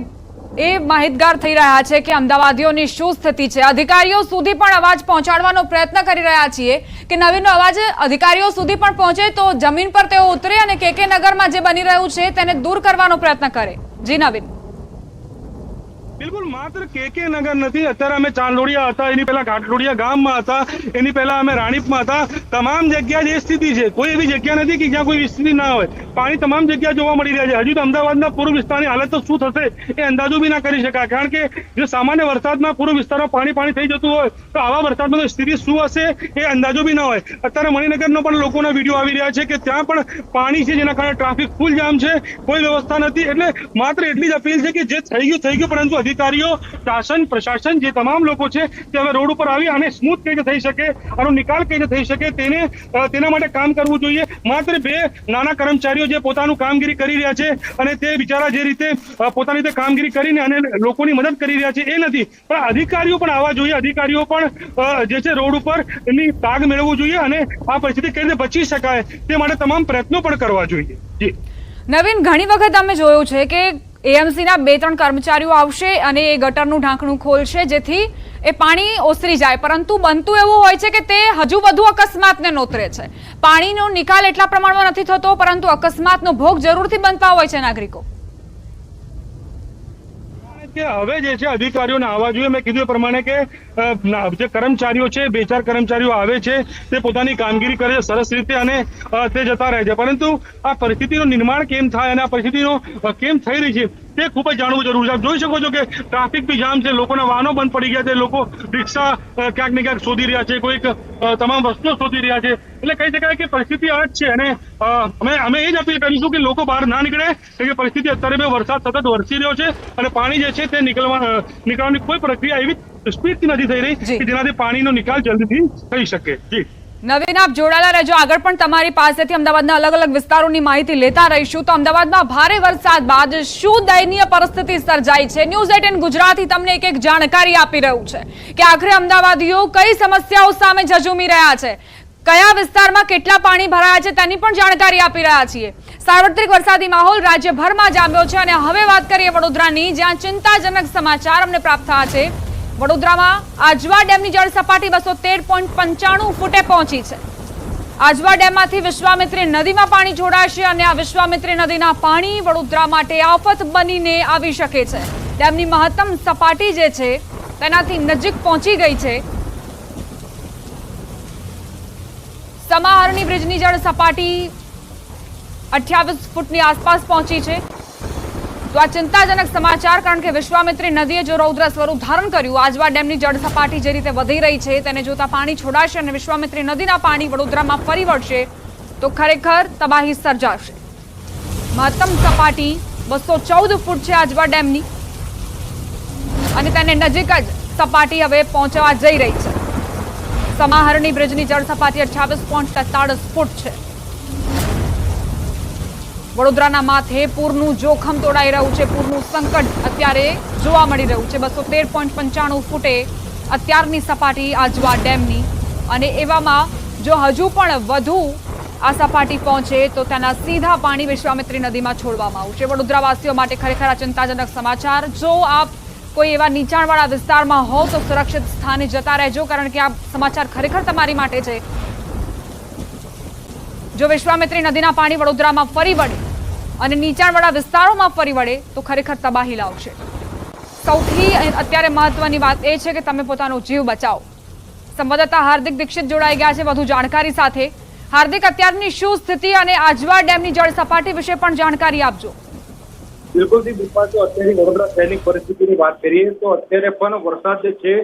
એ માહિતગાર થઈ રહ્યા છે કે અમદાવાદીઓની શું સ્થિતિ છે. અધિકારીઓ સુધી પણ અવાજ પહોંચાડવાનો પ્રયત્ન કરી રહ્યા છીએ કે નવીનનો અવાજ અધિકારીઓ સુધી પણ પહોંચે તો જમીન પર તેઓ ઉતરે અને KK નગરમાં જે બની રહ્યું છે તેને દૂર કરવાનો પ્રયત્ન કરે. જી નવીન. બિલકુલ માત્ર કે નગર નથી, અત્યારે અમે ચાંદોડિયા હતા, એની પહેલા ઘાટલોડિયા ગામમાં હતા, એની પહેલા અમે રાણીપમાં હતા. તમામ જગ્યા જે સ્થિતિ છે, કોઈ એવી જગ્યા નથી કે જ્યાં કોઈ સ્થિતિ ના હોય. પાણી તમામ જગ્યા જોવા મળી રહ્યા છે. હજુ તો અમદાવાદના પૂર્વ વિસ્તારની હાલત તો શું થશે એ અંદાજો બી ના કરી શકાય, કારણ કે જો સામાન્ય વરસાદમાં પૂર્વ વિસ્તારમાં પાણી થઈ જતું હોય તો આવા વરસાદમાં સ્થિતિ શું હશે એ અંદાજો બી ના હોય. અત્યારે મણિનગરનો પણ લોકોના વિડીયો આવી રહ્યા છે કે ત્યાં પણ પાણી છે, જેના કારણે ટ્રાફિક ફૂલ જામ છે, કોઈ વ્યવસ્થા નથી. એટલે માત્ર એટલી જ અપીલ છે કે જે થઈ ગયું, પરંતુ અધિકારીઓ, શાસન, પ્રશાસન, જે તમામ લોકો છે તે હવે રોડ ઉપર આવી અને સ્મૂથ કઈ રીતે થઈ શકે, આનો નિકાલ કઈ રીતે થઈ શકે તેના માટે કામ કરવું જોઈએ. માત્ર બે નાના કર્મચારીઓ જે પોતાનું કામગીરી કરી રહ્યા છે અને તે બિચારા જે રીતે પોતાની રીતે કામગીરી કરીને અને લોકોની મદદ કરી રહ્યા છે એ નથી, પણ અધિકારીઓ પણ આવવા જોઈએ. અધિકારીઓ પણ જે છે રોડ ઉપર એમની તાગ મેળવવું જોઈએ અને આ પરિસ્થિતિ કઈ રીતે બચી શકાય તે માટે તમામ પ્રયત્નો પણ કરવા જોઈએ. જી નવીન, ઘણી વખત અમે જોયું છે કે એએમસીના 2-3 કર્મચારીઓ આવશે અને એ ગટરનું ઢાંકણું ખોલશે જેથી એ પાણી ઓસરી જાય, પરંતુ બનતું એવું હોય છે કે તે હજુ વધુ અકસ્માતને નોતરે છે. પાણીનો નિકાલ એટલા પ્રમાણમાં નથી થતો, પરંતુ અકસ્માતનો ભોગ જરૂરથી બનતા હોય છે નાગરિકો. કે હવે જે છે અધિકારીઓને આવવા જોઈએ. મેં કીધું એ પ્રમાણે કે જે કર્મચારીઓ છે, 2-4 કર્મચારીઓ આવે છે, તે પોતાની કામગીરી કરે છે સરસ રીતે અને તે જતા રહે છે, પરંતુ આ પરિસ્થિતિનું નિર્માણ કેમ થાય અને આ પરિસ્થિતિનો કેમ થઈ રહી છે તે ખૂબ જ જાણવું જરૂરી છે. આપ જોઈ શકો છો કે ટ્રાફિક બી જામ છે, લોકોના વાહનો બંધ પડી ગયા છે, લોકો રિક્ષા ક્યાંક ને ક્યાંક શોધી રહ્યા છે, કોઈક તમામ વસ્તુઓ શોધી રહ્યા છે. એટલે કહી શકાય કે પરિસ્થિતિ આ જ છે અને અમે એ જ અપીલ કરીશું કે લોકો બહાર ના નીકળે, કે પરિસ્થિતિ અત્યારે વરસાદ સતત વરસી રહ્યો છે અને પાણી જે છે તે નીકળવાની કોઈ પ્રક્રિયા એવી સ્પીડથી નથી થઈ રહી કે જેનાથી પાણીનો નિકાલ જલ્દીથી થઈ શકે. જી નવીન, આપ જોડાયેલા રહેજો. આગળ પણ તમારી પાસેથી અમદાવાદના અલગ અલગ વિસ્તારોની માહિતી લેતા રહીશું. તો અમદાવાદમાં ભારે વરસાદ બાદ શું દયનીય પરિસ્થિતિ સર્જાઈ છે, ન્યૂઝ 18 ગુજરાતી તમને એક જાણકારી આપી રહ્યું છે કે આખરે અમદાવાદીઓ કઈ સમસ્યાઓ સામે ઝઝૂમી રહ્યા છે, કયા વિસ્તારમાં કેટલા પાણી ભરાયા છે તેની પણ જાણકારી આપી રહ્યા છીએ. સાર્વત્રિક વરસાદી માહોલ રાજ્યભરમાં જામ્યો છે અને હવે વાત કરીએ વડોદરાની, જ્યાં ચિંતાજનક સમાચાર અમને પ્રાપ્ત થયા છે. વડોદરામાં આજવા ડેમની જળ સપાટી 213.95 ફૂટે પહોંચી છે. આજવા ડેમમાંથી વિશ્વામિત્રી નદીમાં પાણી છોડાશે અને આ વિશ્વામિત્રી નદીના પાણી વડોદરા માટે આફત બનીને આવી શકે છે. ડેમની મહત્તમ સપાટી જે છે તેનાથી નજીક પહોંચી ગઈ છે. સમાહરણી બ્રિજની જળ સપાટી 28 ફૂટની આસપાસ પહોંચી છે. તો આ ચિંતાજનક સમાચાર, કારણ કે વિશ્વામિત્રી નદીએ જો રૌદ્ર સ્વરૂપ ધારણ કર્યું, આજવા ડેમની જળ સપાટી જે રીતે વધી રહી છે તેને જોતા પાણી છોડાશે અને વિશ્વામિત્રી નદીના પાણી વડોદરામાં ફરી વળશે તો ખરેખર તબાહી સર્જાશે. મહત્તમ સપાટી 214 ફૂટ છે આજવા ડેમની અને તેને નજીક જ સપાટી હવે પહોંચવા જઈ રહી છે. સમાહરણી બ્રિજની જળ સપાટી 28.43 ફૂટ છે. વડોદરાના માથે પૂરનું જોખમ તોડાઈ રહ્યું છે, પૂરનું સંકટ અત્યારે જોવા મળી રહ્યું છે. 213.95 ફૂટે અત્યારની સપાટી આજવા ડેમની, અને એવામાં જો હજુ પણ વધુ આ સપાટી પહોંચે તો તેના સીધા પાણી વિશ્વામિત્રી નદીમાં છોડવામાં આવશે. વડોદરાવાસીઓ માટે ખરેખર આ ચિંતાજનક સમાચાર. જો આપ કોઈ એવા નીચાણવાળા વિસ્તારમાં હો તો સુરક્ષિત સ્થાને જતા રહેજો, કારણ કે આ સમાચાર ખરેખર તમારી માટે છે. જો વિશ્વામિત્રી નદીના પાણી વડોદરામાં ફરી વળે અને નીચાણવાળા વિસ્તારોમાં ફરી વળે તો ખરેખર તબાહી લાવશે. સૌથી અત્યારે મહત્વની વાત એ છે કે તમે પોતાનો જીવ બચાવો. સંવાદદાતા હાર્દિક દીક્ષિત જોડાઈ ગયા છે વધુ જાણકારી સાથે. હાર્દિક, અત્યારની શું સ્થિતિ અને આજવા ડેમની જળ સપાટી વિશે પણ જાણકારી આપજો. બિલકુલથી બિલકુલ, તો અત્યારે વડોદરા શહેરની પરિસ્થિતિની વાત કરીએ તો અત્યારે પણ વરસાદ જે છે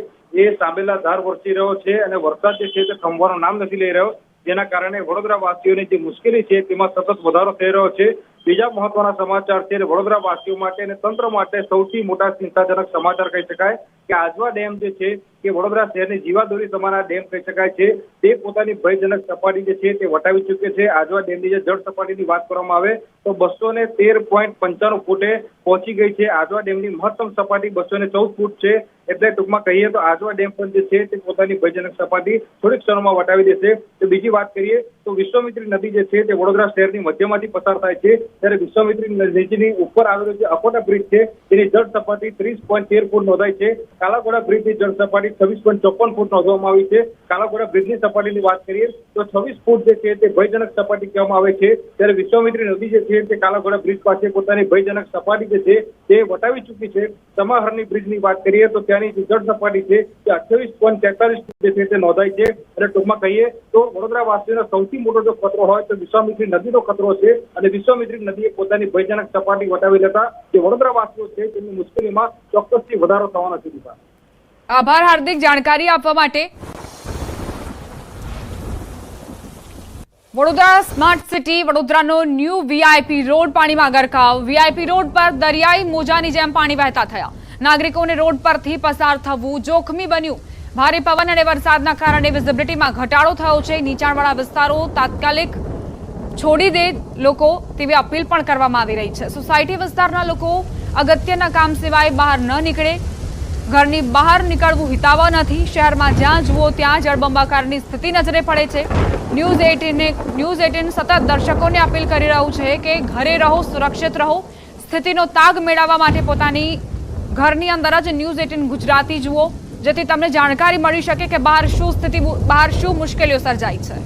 એ સાંભેલા ધાર વરસી રહ્યો છે અને વરસાદ જે છે તે થંભવાનું નામ નથી લઈ રહ્યો, જેના કારણે વડોદરા વાસીઓની જે મુશ્કેલી છે તેમાં સતત વધારો થઈ રહ્યો છે. બીજા મહત્વના સમાચાર છે વડોદરા વાસીઓ માટે અને તંત્ર માટે સૌથી મોટા ચિંતાજનક સમાચાર કહી શકાય કે આજવા ડેમ જે છે કે વડોદરા શહેરની જીવાદોરી સમાન ડેમ કહી શકાય છે, તે પોતાની ભયજનક સપાટી જે છે તે વટાવી ચૂક્યો છે. આજવા ડેમની જે જળ સપાટીની વાત કરવામાં આવે તો 213.95 ફૂટે પહોંચી ગઈ છે. આજવા ડેમની મહત્તમ સપાટી 214 ફૂટ છે. એટલે ટૂંકમાં કહીએ તો આજવા ડેમ પર જે છે તે પોતાની ભયજનક સપાટી થોડીક ક્ષણોમાં વટાવી દેશે. તો બીજી વાત કરીએ તો વિશ્વામિત્રી નદી જે છે તે વડોદરા શહેરની મધ્યમાંથી પસાર થાય છે, ત્યારે વિશ્વામિત્રી નદીની ઉપર આવેલો જે અકોટા બ્રિજ છે તેની જળ સપાટી 30.13 ફૂટ નોંધાઈ છે. કાલાઘોડા બ્રિજની જળ સપાટી 26.54 ફૂટ નોંધવામાં આવી છે। કાલાઘોડા બ્રિજની સપાટીની વાત કરીએ તો 26 ફૂટ જે છે તે ભયજનક સપાટી કહેવામાં આવે છે, ત્યારે વિશ્વામિત્રી નદી જે છે તે કાલાઘોડા બ્રિજ પાસે પોતાની ભયજનક સપાટી જે છે તે વટાવી ચૂકી છે। સમાહરની બ્રિજની વાત કરીએ તો ત્યાંની જે જળ સપાટી છે તે 28.43 ફૂટ જે છે તે નોંધાઈ છે। અને ટૂંકમાં કહીએ તો વડોદરા વાસીઓનો સૌથી મોટો જો ખતરો હોય તો વિશ્વામિત્રી નદીનો ખતરો છે, અને વિશ્વામિત્રી નદીએ પોતાની ભયજનક સપાટી વટાવી લેતા જે વડોદરા વાસીઓ છે તેમની મુશ્કેલીમાં ચોક્કસથી વધારો થવાનો છે। દીપા, આભાર હાર્દિક જાણકારી આપવા માટે। વડોદરા સ્માર્ટ સિટી વડોદરાનો ન્યૂ વીઆઈપી રોડ પાણીમાં ગરકાવ। વીઆઈપી રોડ પર દરિયાઈ મોજાની જેમ પાણી વહેતા થયા। નાગરિકોને રોડ પરથી પસાર થવું જોખમી બન્યું। ભારે પવન અને વરસાદના કારણે વિઝિબિલિટીમાં ઘટાડો થયો છે। નીચાણવાળા વિસ્તારો તાત્કાલિક છોડી દે લોકો તેવી અપીલ પણ કરવામાં આવી રહી છે। સોસાયટી વિસ્તારના લોકો અગત્યના કામ સિવાય બહાર ન નીકળે। ઘરની બહાર નીકળવું હિતાવહ નથી। શહેરમાં જ્યાં જુઓ ત્યાં જળબંબાકારની સ્થિતિ નજરે પડે છે। ન્યૂઝ 18 સતત દર્શકોને અપીલ કરી રહ્યું છે કે ઘરે રહો, સુરક્ષિત રહો। સ્થિતિનો તાગ મેળવવા માટે પોતાની ઘરની અંદર જ ન્યૂઝ 18 ગુજરાતી જુઓ, જેથી તમને જાણકારી મળી શકે કે બહાર શું મુશ્કેલીઓ સર્જાઈ છે।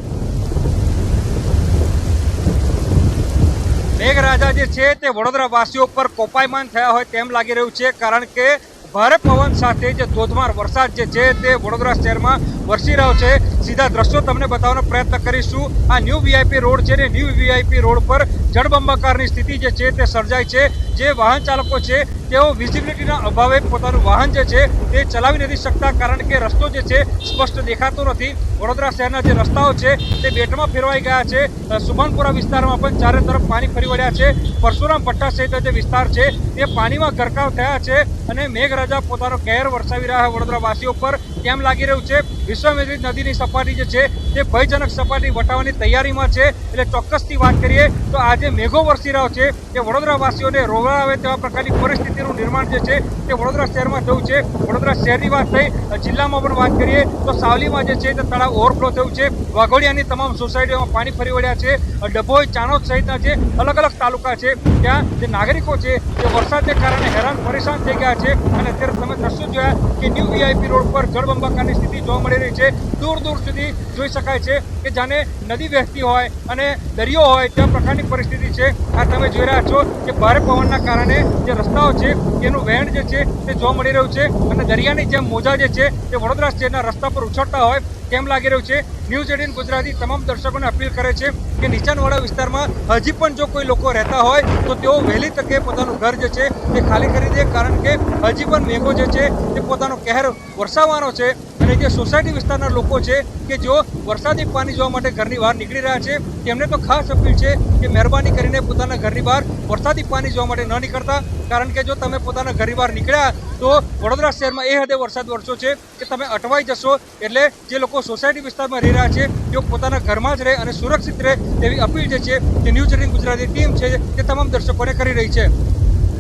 મેઘરાજા જે છે તે વડોદરા વાસીઓ પર કોપાયમાન થયા હોય તેમ લાગી રહ્યું છે, કારણ કે ભારે પવન સાથે જે ધોધમાર વરસાદ જે છે તે વડોદરા શહેરમાં વરસી રહ્યો છે। સીધા દ્રશ્યો તમને બતાવવાનો પ્રયત્ન કરીશું। આ ન્યૂ વીઆઈપી રોડ છે ને ન્યૂ વીઆઈપી રોડ પર જળબંબાકારની સ્થિતિ જે છે તે સર્જાય છે। જે વાહન ચાલકો છે તેઓ વિઝિબિલિટીના અભાવે પોતાનું વાહન જે છે તે ચલાવી નથી શકતા, કારણ કે રસ્તો જે છે સ્પષ્ટ દેખાતો નથી। વડોદરા શહેરના જે રસ્તાઓ છે તે બેટમાં ફેરવાઈ ગયા છે। સુભાનપુરા વિસ્તારમાં પણ ચારે તરફ પાણી ફરી વળ્યા છે। પરશુરામ ભટ્ટા સહિત જે વિસ્તાર છે તે પાણીમાં ગરકાવ થયા છે, અને મેઘરાજા પોતાનો કહેર વરસાવી રહ્યા વડોદરા વાસીઓ પર કેમ લાગી રહ્યું છે। વિશ્વામિત્રી નદીની સપાટી જે છે તે ભયજનક સપાટી વટાવવાની તૈયારીમાં છે। એટલે ચોક્કસથી વાત કરીએ તો આજે મેઘો વરસી રહ્યો છે તે વડોદરા વાસીઓને રોવાવે તેવા પ્રકારની પરિસ્થિતિનું નિર્માણ જે છે તે વડોદરા શહેરમાં થયું છે। વડોદરા શહેરની વાત થઈ, જિલ્લામાં પણ વાત કરીએ તો સાવલીમાં જે છે તે તળાવ ઓવરફ્લો થયું છે। વાઘોડિયાની તમામ સોસાયટીઓમાં પાણી ફરી વળ્યા છે। ડભોઈ, ચાણોદ સહિતના જે અલગ અલગ તાલુકા છે ત્યાં જે નાગરિકો છે તે વરસાદને કારણે હેરાન પરેશાન થઈ ગયા છે। અને અત્યારે તમે દ્રશ્યો જોયા કે ન્યૂ વીઆઈપી રોડ પર જળબંબાકારની સ્થિતિ જોવા મળી રહી છે। દૂર દૂર સુધી જોઈ શકાય છે કે જાણે નદી વહેતી હોય અને દરિયો હોય તે પ્રકારની પરિસ્થિતિ છે। આ તમે જોઈ રહ્યા છો કે ભારે પવનના કારણે જે રસ્તાઓ છે તેનું વહેણ જે છે તે જોવા મળી રહ્યું છે, અને દરિયાની જેમ મોજા જે છે તે વડોદરા શહેરના રસ્તા પર ઉછળતા હોય કેમ લાગી રહ્યું છે। ન્યૂઝ 18 ગુજરાતી તમામ દર્શકોને અપીલ કરે છે કે નીચાણવાળા વિસ્તારમાં હજી પણ જો કોઈ લોકો રહેતા હોય તો તેઓ વહેલી તકે પોતાનું ઘર જે છે તે ખાલી કરી દે, કારણ કે હજી પણ મેઘો જે છે તે પોતાનો કહેર વરસાવવાનો છે। અને જે સોસાયટી વિસ્તારના લોકો છે કે જેઓ વરસાદી પાણી જોવા માટે ઘરની બહાર નીકળી રહ્યા છે તેમને તો ખાસ અપીલ છે કે મહેરબાની કરીને પોતાના ઘરની બહાર વરસાદી પાણી જોવા માટે ન નીકળતા, કારણ કે જો તમે પોતાના ઘરની બહાર નીકળ્યા તો વડોદરા શહેરમાં એ હદે વરસાદ વરસ્યો છે કે તમે અટવાઈ જશો। એટલે જે લોકો સોસાયટી વિસ્તારમાં રહી રહ્યા છે તેઓ પોતાના ઘરમાં જ રહે અને સુરક્ષિત રહે તેવી અપીલ જે છે તે ન્યૂઝ 18 ગુજરાતી ટીમ છે તે તમામ દર્શકોને કરી રહી છે।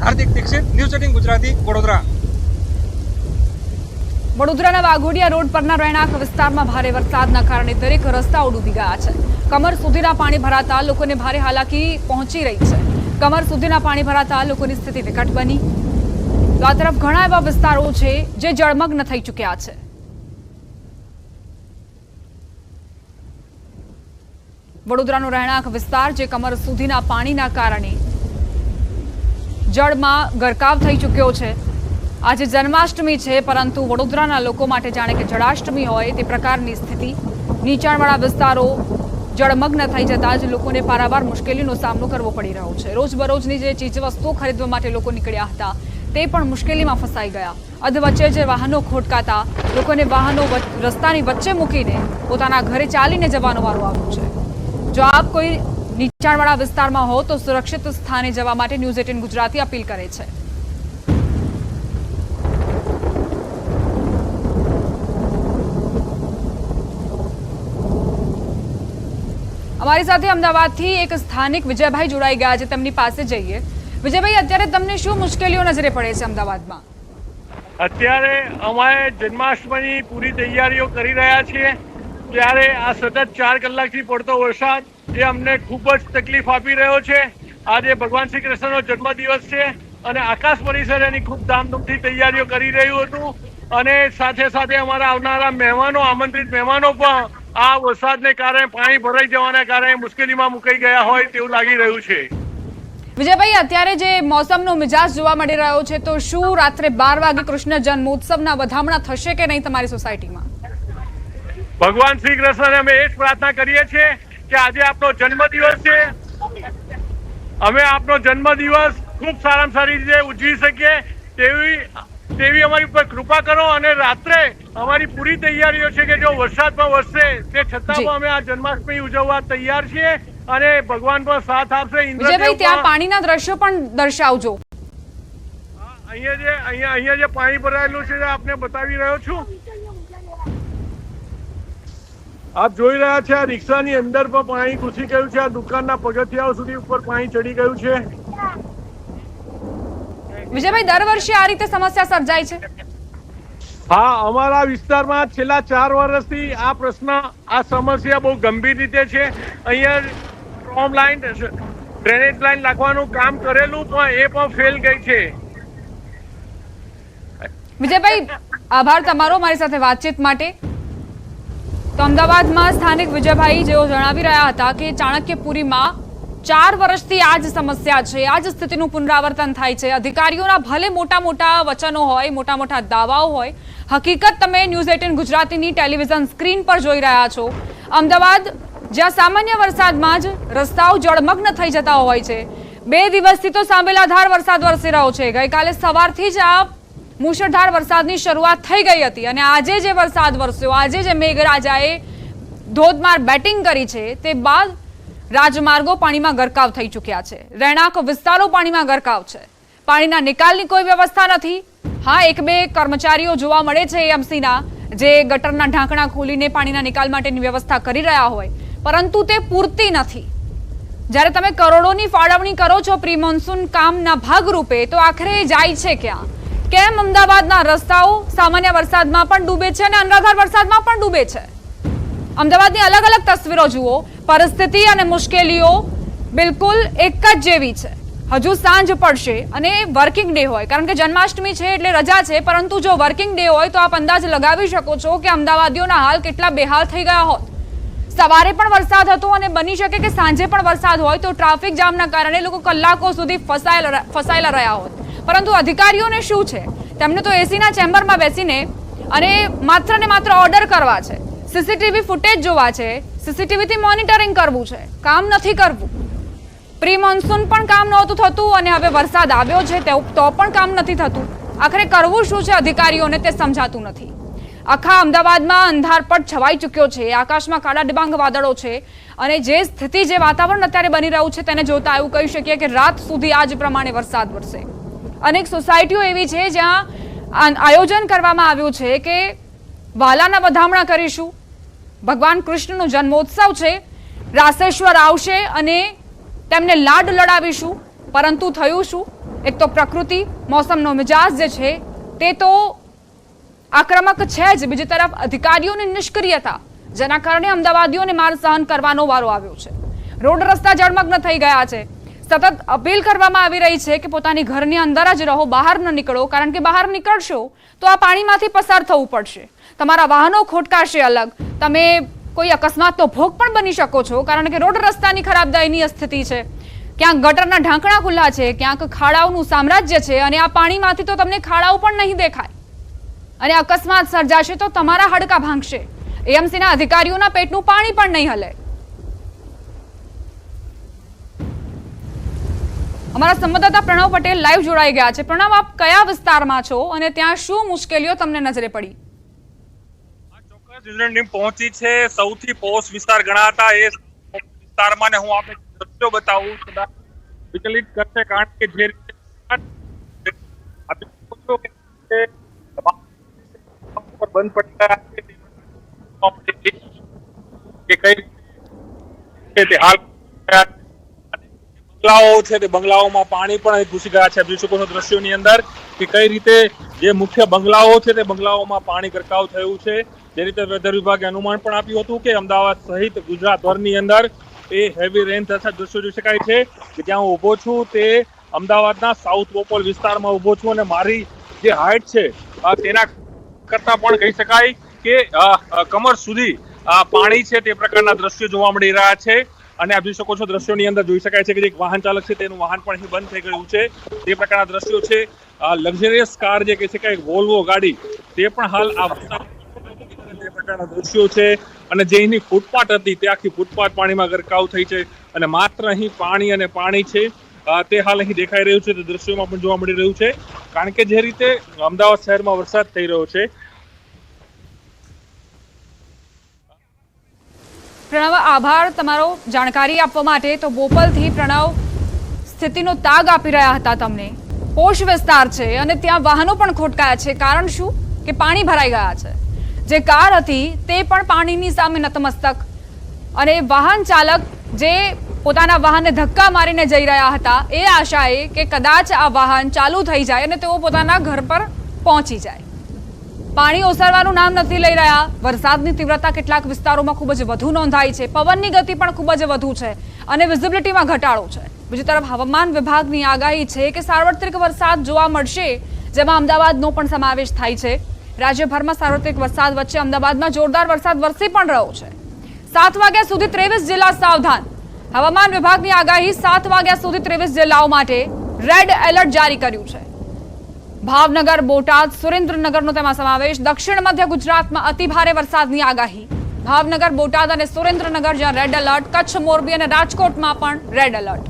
હાર્દિક દીક્ષિત, ન્યૂઝ 18 ગુજરાતી, વડોદરા। વડોદરાના વાઘોડિયા રોડ પરના રહેણાંક વિસ્તારમાં ભારે વરસાદના કારણે દરેક રસ્તાઓ ડૂબી ગયા છે। કમર સુધીના પાણી ભરાતા લોકોને ભારે હાલાકી પહોંચી રહી છે। કમર સુધીના પાણી ભરાતા લોકોની સ્થિતિ વિકટ બની। તો આ તરફ ઘણા એવા વિસ્તારો છે જે જળમગ્ન થઈ ચૂક્યા છે। વડોદરાનો રહેણાંક વિસ્તાર જે કમર સુધીના પાણીના કારણે જળમાં ગરકાવ થઈ ચૂક્યો છે। આજે જન્માષ્ટમી છે, પરંતુ વડોદરાના લોકો માટે જાણે કે જળાષ્ટમી હોય તે પ્રકારની સ્થિતિ। નીચાણવાળા વિસ્તારો જળમગ્ન થઈ જતા જ લોકોને પારાવાર મુશ્કેલીનો સામનો કરવો પડી રહ્યો છે। રોજબરોજની જે ચીજવસ્તુઓ ખરીદવા માટે લોકો નીકળ્યા હતા તે પણ મુશ્કેલીમાં ફસાઈ ગયા। અધવચ્ચે જે વાહનો ખોટકાતા લોકોને વાહનો રસ્તાની વચ્ચે મૂકીને પોતાના ઘરે ચાલીને જવાનો વારો આવ્યો છે। જો આપ કોઈ નીચાણવાળા વિસ્તારમાં હો તો સુરક્ષિત સ્થાને જવા માટે ન્યૂઝ 18 ગુજરાતી અપીલ કરે છે। અમારી સાથે અમદાવાદથી એક સ્થાનિક વિજયભાઈ જોડાઈ ગયા છે, તેમની પાસે જઈએ। વિજયભાઈ, અત્યારે તમને શું મુશ્કેલીઓ નજરે પડે છે અમદાવાદમાં? અત્યારે અમે જન્માષ્ટમીની પૂરી તૈયારીઓ કરી રહ્યા છીએ, ત્યારે આ સતત 4 કલાકથી પડતો વરસાદ એ અમને ખૂબ જ તકલીફ આપી રહ્યો છે। આજે ભગવાન શ્રી કૃષ્ણનો જન્મદિવસ છે અને આકાશ પરિસર એની ખૂબ ધામધૂમથી તૈયારીઓ કરી રહ્યું હતું, અને સાથે સાથે અમારા આવનારા મહેમાનો, આમંત્રિત મહેમાનો પણ આ વરસાદને કારણે, પાણી ભરાઈ જવાના કારણે મુશ્કેલીમાં મુકાઈ ગયા હોય તેવું લાગી રહ્યું છે. વિજયભાઈ, અત્યારે જે મોસમનો મિજાજ જોવા મળી રહ્યો છે, તો શું રાત્રે 12 વાગે કૃષ્ણ જન્મોત્સવના વધામણા થશે કે નહીં તમારી સોસાયટીમાં? ભગવાન શ્રી કૃષ્ણને અમે એ જ પ્રાર્થના કરીએ છીએ કે આજે આપનો જન્મદિવસ છે, અમે આપનો જન્મદિવસ ખૂબ સારામાં સારી રીતે ઉજવી શકીએ તેવી અમારી ઉપર કૃપા કરો. અને રાત્રે અમારી પૂરી તૈયારીઓ છે કે જો વરસાદ પણ વરસે તે છતાં પણ અમે આ જન્માષ્ટમી ઉજવવા તૈયાર છીએ અને ભગવાન પણ સાથ આપશે. વિજયભાઈ, ત્યાં પાણીના દ્રશ્યો પણ દર્શાવજો. અહીંયા જે પાણી ભરાયેલું છે આપને બતાવી રહ્યો છું. આપ જોઈ રહ્યા છે આ રિક્ષાની અંદર પણ પાણી ઘૂસી ગયું છે. આ દુકાનના પગથિયાઓ સુધી ઉપર પાણી ચડી ગયું છે. વિજયભાઈ, દર વર્ષે આ રીતે સમસ્યા સર્જાય છે? હા, અમારા વિસ્તારમાં છેલ્લા 4 વર્ષથી આ પ્રશ્ન, આ સમસ્યા બહુ ગંભીર રીતે છે. અહીંયા સ્ટ્રોમ લાઈન, ડ્રેનેજ લાઈન નાખવાનું કામ કરેલું પણ એ પણ ફેલ ગઈ છે. વિજયભાઈ, આભાર તમારો મારી સાથે વાતચીત માટે. તો અમદાવાદમાં સ્થાનિક વિજયભાઈ જેઓ જણાવી રહ્યા હતા કે ચાણક્યપુરીમાં 4 વર્ષથી આ જ સમસ્યા છે, આ જ સ્થિતિનું પુનરાવર્તન થાય છે. અધિકારીઓના ભલે મોટા મોટા વચનો હોય, મોટા મોટા દાવાઓ હોય, હકીકત તમે ન્યૂઝ 18 ગુજરાતીની ટેલિવિઝન સ્ક્રીન પર જોઈ રહ્યા છો. અમદાવાદ જ્યાં સામાન્ય વરસાદમાં જ રસ્તાઓ જળમગ્ન થઈ જતા હોય છે, 2 દિવસથી તો સાંબેલાધાર વરસાદ વરસી રહ્યો છે. ગઈકાલે સવારથી જ આ મુશળધાર વરસાદની શરૂઆત થઈ ગઈ હતી અને આજે જે વરસાદ વરસ્યો, આજે જે મેઘરાજાએ ધોધમાર બેટિંગ કરી છે, તે બાદ રાજમાર્ગો પાણીમાં ગરકાવ થઈ ચૂક્યા છે. રહેણાંક વિસ્તારો પાણીમાં ગરકાવ છે. પાણીના નિકાલની કોઈ વ્યવસ્થા નથી. હા, 1-2 કર્મચારીઓ જોવા મળે છે એએમસીના, જે ગટરના ઢાંકણા ખોલીને પાણીના નિકાલ માટેની વ્યવસ્થા કરી રહ્યા હોય, પરંતુ તે પૂરતી નથી. જ્યારે તમે કરોડોની ફાળવણી કરો છો પ્રી મોન્સૂન કામના ભાગરૂપે, તો આખરે જાય છે ક્યાં? કેમ અમદાવાદના રસ્તાઓ સામાન્ય વરસાદમાં પણ ડૂબે છે અને અનરાધાર વરસાદમાં પણ ડૂબે છે? અમદાવાદની અલગ અલગ તસવીરો જુઓ. પરિસ્થિતિ અને મુશ્કેલીઓ બિલકુલ એક જ જેવી છે. હજુ સાંજ પડશે અને વર્કિંગ ડે હોય, કારણ કે જન્માષ્ટમી છે એટલે રજા છે, પરંતુ જો વર્કિંગ ડે હોય તો આપ અંદાજ લગાવી શકો છો કે અમદાવાદીઓના હાલ કેટલા બેહાલ થઈ ગયા હોત. સવારે પણ વરસાદ હતો અને બની શકે કે સાંજે પણ વરસાદ હોય તો ટ્રાફિક જામના કારણે લોકો કલાકો સુધી ફસાયેલા રહ્યા હોત. પરંતુ અધિકારીઓને શું છે? તેમને તો એસીના ચેમ્બરમાં બેસીને અને માત્ર ઓર્ડર કરવા છે, સીસીટીવી ફૂટેજ જોવા છે, સીસીટીવીથી મોનિટરિંગ કરવું છે, કામ નથી કરવું. પ્રી મોન્સૂન પણ કામ નહોતું થતું અને હવે વરસાદ આવ્યો છે તો પણ કામ નથી થતું. આખરે કરવું શું છે અધિકારીઓને તે સમજાતું નથી. આખા અમદાવાદમાં અંધારપટ છવાઈ ચૂક્યો છે. આકાશમાં કાળા ડિબાંગ વાદળો છે અને જે સ્થિતિ, જે વાતાવરણ અત્યારે બની રહ્યું છે તેને જોતા એવું કહી શકીએ કે રાત સુધી આ જ પ્રમાણે વરસાદ વરસે. અનેક સોસાયટીઓ એવી છે જ્યાં આયોજન કરવામાં આવ્યું છે કે વાલાના વધામણા કરીશું, ભગવાન કૃષ્ણનો જન્મોત્સવ છે, રાસેશ્વર આવશે અને તેમને લાડ લડાવીશું. પરંતુ થયું શું? એક તો પ્રકૃતિ, મોસમનો મિજાજ જે છે તે તો આક્રમક છે જ, બીજી તરફ અધિકારીઓની નિષ્ક્રિયતા, જેના કારણે અમદાવાદીઓને માર સહન કરવાનો વારો આવ્યો છે. રોડ રસ્તા જળમગ્ન થઈ ગયા છે. સતત અપીલ કરવામાં આવી રહી છે કે પોતાની ઘરની અંદર જ રહો, બહાર ન નીકળો, કારણ કે બહાર નીકળશો તો આ પાણીમાંથી પસાર થવું પડશે. તમારા વાહનો ખોટકાશે અલગ, તમે કોઈ અકસ્માતનો ભોગ પણ બની શકો છો, કારણ કે રોડ રસ્તાની ખરાબ દયનીય સ્થિતિ છે. ક્યાંક ગટરના ઢાંકણા ખુલ્લા છે, ક્યાંક ખાડાઓનું સામ્રાજ્ય છે અને આ પાણીમાંથી તો તમને ખાડાઓ પણ નહીં દેખાય અને અકસ્માત સર્જાશે તો તમારા હાડકા ભાંગશે. એએમસીના અધિકારીઓના પેટનું પાણી પણ નહીં હલે. અમારા સંવાદદાતા પ્રણવ પટેલ લાઈવ જોડાઈ ગયા છે. પ્રણવ, આપ કયા વિસ્તારમાં છો અને ત્યાં શું મુશ્કેલીઓ તમને નજરે પડી? ટીમ પહોંચી છે સૌથી પોશ વિસ્તાર ગણાતા એ વિસ્તારમાં, ને હું આપને દ્રશ્યો બતાવું કદાચ વિચલિત કરશે, કારણ કે જે બંધ પડી ગયા છે, બંગલાઓ છે તે બંગલાઓમાં પાણી પણ ઘૂસી ગયા છે. જોઈ શકો છો દ્રશ્યોની અંદર કે કઈ રીતે જે મુખ્ય બંગલાઓ છે તે બંગલાઓમાં પાણી ગરકાવ થયું છે. જે રીતે વેધર વિભાગે અનુમાન પણ આપ્યું હતું કે અમદાવાદ સહિત ગુજરાતભરની અંદર એ હેવી રેન થતા દ્રશ્યો જોઈ શકાય છે. કે જ્યાં હું ઊભો છું તે અમદાવાદના સાઉથ બોપલ વિસ્તારમાં ઊભો છું અને મારી જે હાઈટ છે તેના કરતા પણ કહી શકાય કે કમર સુધી પાણી છે તે પ્રકારના દ્રશ્યો જોવા મળી રહ્યા છે અને આપ જોઈ શકો છો દ્રશ્યોની અંદર જોઈ શકાય છે કે જે એક વાહન ચાલક છે તેનું વાહન પણ અહીં બંધ થઈ ગયું છે તે પ્રકારના દ્રશ્યો છે લક્ઝરિયસ કાર જે કહી શકાય વોલ્વો ગાડી તે પણ હાલ આ તે પ્રકારના દ્રશ્યો છે અને જે અહીંની ફૂટપાથ હતી તે આખી ફૂટપાથ પાણીમાં ગરકાવ થઈ છે અને માત્ર અહીં પાણી અને પાણી છે તે હાલ અહીં દેખાઈ રહ્યું છે તે દ્રશ્યોમાં પણ જોવા મળી રહ્યું છે કારણ કે જે રીતે અમદાવાદ શહેરમાં વરસાદ થઈ રહ્યો છે. પ્રણવ, આભાર તમારો જાણકારી આપવા માટે. તો બોપલથી પ્રણવ સ્થિતિનો તાગ આપી રહ્યા હતા તમને. પોશ વિસ્તાર છે અને ત્યાં વાહનો પણ ખોટકાયા છે. કારણ શું કે પાણી ભરાઈ ગયા છે. જે કાર હતી તે પણ પાણીની સામે નતમસ્તક અને વાહન ચાલક જે પોતાના વાહનને ધક્કા મારીને જઈ રહ્યા હતા એ આશાએ કે કદાચ આ વાહન ચાલુ થઈ જાય અને તેઓ પોતાના ઘર પર પહોંચી જાય. પાણી ઓસરવાનું નામ નથી લઈ રહ્યા. વરસાદની તીવ્રતા કેટલાક વિસ્તારોમાં ખૂબ જ વધુ નોંધાઈ છે. પવનની ગતિ પણ ખૂબ જ વધુ છે અને વિઝિબિલિટીમાં ઘટાડો છે. બીજી તરફ હવામાન વિભાગની આગાહી છે કે સાર્વત્રિક વરસાદ જોવા મળશે, જેમાં અમદાવાદનો પણ સમાવેશ થાય છે. રાજ્યભરમાં સાર્વત્રિક વરસાદ વચ્ચે અમદાવાદમાં જોરદાર વરસાદ વરસી પણ રહ્યો છે. 7 વાગ્યા સુધી 23 જિલ્લા સાવધાન. હવામાન વિભાગની આગાહી 7 વાગ્યા સુધી 23 જિલ્લાઓ માટે રેડ એલર્ટ જારી કર્યું છે. ભાવનગર, બોટાદ, સુરેન્દ્રનગરનો તેમાં સમાવેશ. દક્ષિણ મધ્ય ગુજરાતમાં અતિભારે વરસાદની આગાહી. ભાવનગર, બોટાદ અને સુરેન્દ્રનગર જ્યાં રેડ એલર્ટ. કચ્છ, મોરબી અને રાજકોટમાં પણ રેડ એલર્ટ.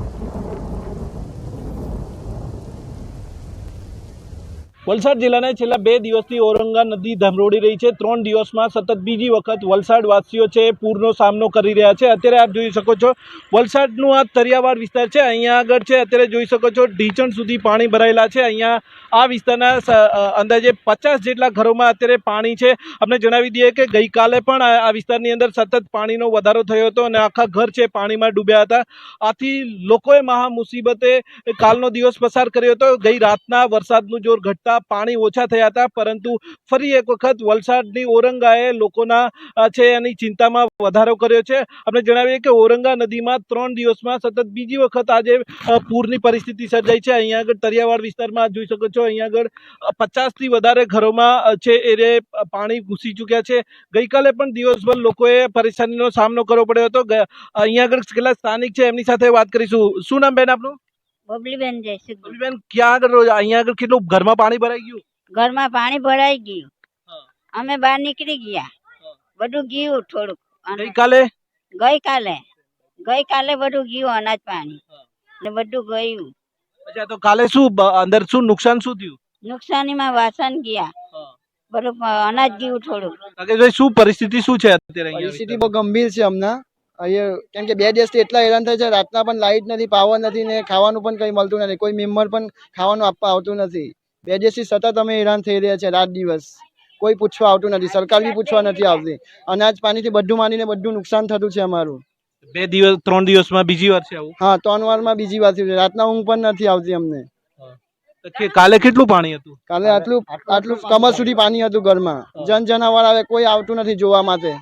વલસાડ જિલ્લાને છેલ્લા 2 દિવસથી ઔરંગા નદી ધમરોડી રહી છે. 3 દિવસમાં સતત બીજી વખત વલસાડવાસીઓ છે પૂરનો સામનો કરી રહ્યા છે. અત્યારે આપ જોઈ શકો છો વલસાડનું આ તરિયાવાડ વિસ્તાર છે. અહીંયા આગળ છે અત્યારે જોઈ શકો છો ઢીચણ સુધી પાણી ભરાયેલા છે. અહીંયા આ વિસ્તારના અંદાજે 50 જેટલા ઘરોમાં અત્યારે પાણી છે. આપણે જણાવી દઈએ કે ગઈકાલે પણ આ વિસ્તારની અંદર સતત પાણીનો વધારો થયો હતો અને આખા ઘર છે પાણીમાં ડૂબ્યા હતા. આથી લોકોએ મહા મુસીબતે કાલનો દિવસ પસાર કર્યો હતો. ગઈ રાતના વરસાદનું જોર ઘટતા પાણી ઓછા થયા હતા, પરંતુ ફરી એક વખત વલસાડની ઔરંગાએ લોકોના છે એની ચિંતામાં વધારો કર્યો છે. આપણે જણાવીએ કે ઔરંગા નદીમાં 3 દિવસમાં સતત બીજી વખત આજે પૂરની પરિસ્થિતિ સર્જાઈ છે. અહીંયા આગળ તરિયાવાડ વિસ્તારમાં જોઈ શકો છો અહીંયા આગળ 50થી વધારે ઘરોમાં છે એ પાણી ઘૂસી ચૂક્યા છે. ગઈકાલે પણ દિવસભર લોકોએ પરેશાનીનો સામનો કરવો પડ્યો હતો. અહીંયા આગળ કેટલા સ્થાનિક છે એમની સાથે વાત કરીશું. શું નામ બેન આપનું? બબલીબેન જયસુખ. બબલીબેન, ક્યાં આગળ રોજ અહીંયા આગળ કેટલું ઘરમાં પાણી ભરાઈ ગયું? ઘરમાં પાણી ભરાઈ ગયું. અમે બહાર નીકળી ગયા, બધું ગયું થોડુંક. ગઈકાલે બધું ગયું, અનાજ પાણી ને બધું ગયું. અચ્છા, તો કાલે શું અંદર શું નુકસાન શું થયું? નુકસાનીમાં વાસણ ગયા, બધું અનાજ ગયું થોડુંક. શું પરિસ્થિતિ શું છે અત્યારે? પરિસ્થિતિ બહુ ગંભીર છે હમણાં અહીંયા, કેમ કે 2 દિવસથી એટલા હેરાન થાય છે. રાતના પણ લાઇટ નથી, પાવર નથી ને ખાવાનું પણ કંઈ મળતું નથી. કોઈ મેમ્બર પણ ખાવાનું આપવા આવતું નથી. 2 દિવસથી સતત અમે હેરાન થઈ રહ્યા છે. રાત દિવસ કોઈ પૂછવા આવતું નથી. સરકાર બી પૂછવા નથી આવતી. અનાજ પાણીથી બધું માંડીને બધું નુકસાન થતું છે અમારું. 3 દિવસમાં બીજી વાર છે આવું? હા, 3 વારમાં બીજી વાર થયું છે. રાતના ઊંઘ પણ નથી આવતી અમને. કાલે કેટલું પાણી હતું? કાલે આટલું કમર સુધી પાણી હતું ઘરમાં. જનાવર આવે, કોઈ આવતું નથી જોવા માટે.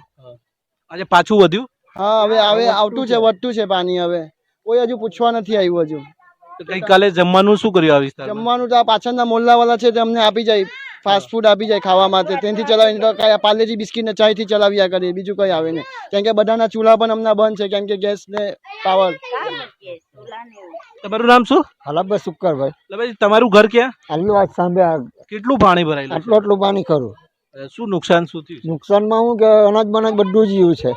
આજે પાછું વધ્યું? હા, હવે આવતું છે, વધતું છે પાણી. હવે કોઈ હજુ પૂછવા નથી આવ્યું હજુ. ગઈકાલે જમવાનું શું કર્યું આ વિસ્તારમાં? જમવાનું તો આ પાછળના મોલ્લાવાળા છે તે અમને આપી જાય, ફાસ્ટ ફૂડ આપી જાય ખાવા માટે. તેનાથી ચલાવીને તો કાંઈ પાર્લેજી બિસ્કિટ ને ચાયથી ચલાવ્યા કરીએ, બીજું કંઈ આવે નહીં. કેમ કે બધાના ચૂલા પણ હમણાં બંધ છે, કેમ કે ગેસ ને પાવર. તમારું નામ શું? હલાભાઈ સુક્કરભાઈ. તમારું ઘર ક્યાં? આટલું આજ સાંભે કેટલું પાણી ભરાયેલું? આટલું પાણી ખરું. શું નુકસાન શું થયું? નુકસાનમાં હું કે અનાજ બનાજ બધું જ ગયું છે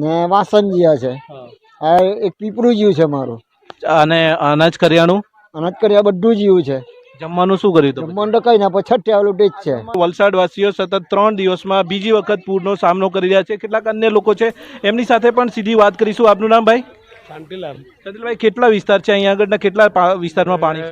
ને વાસણ ગયા છે. આ એક પીપરું ગયું છે મારું. અને અનાજ કરિયાણું? અનાજ કર્યા બધું જ ગયું છે. જમવાનું શું કર્યું હતું? જમવાનું તો કઈ ના, પછી છઠ્ઠે આવેલું તે જ છે. વલસાડવાસીઓ સતત 3 દિવસમાં બીજી વખત પૂરનો સામનો કરી રહ્યા છે. કેટલાક અન્ય લોકો છે એમની સાથે પણ સીધી વાત કરીશું. આપનું નામ ભાઈ? શાંતિલાલ. શાંતિલાલભાઈ, કેટલા વિસ્તાર છે અહીંયા આગળના, કેટલા વિસ્તારમાં પાણી?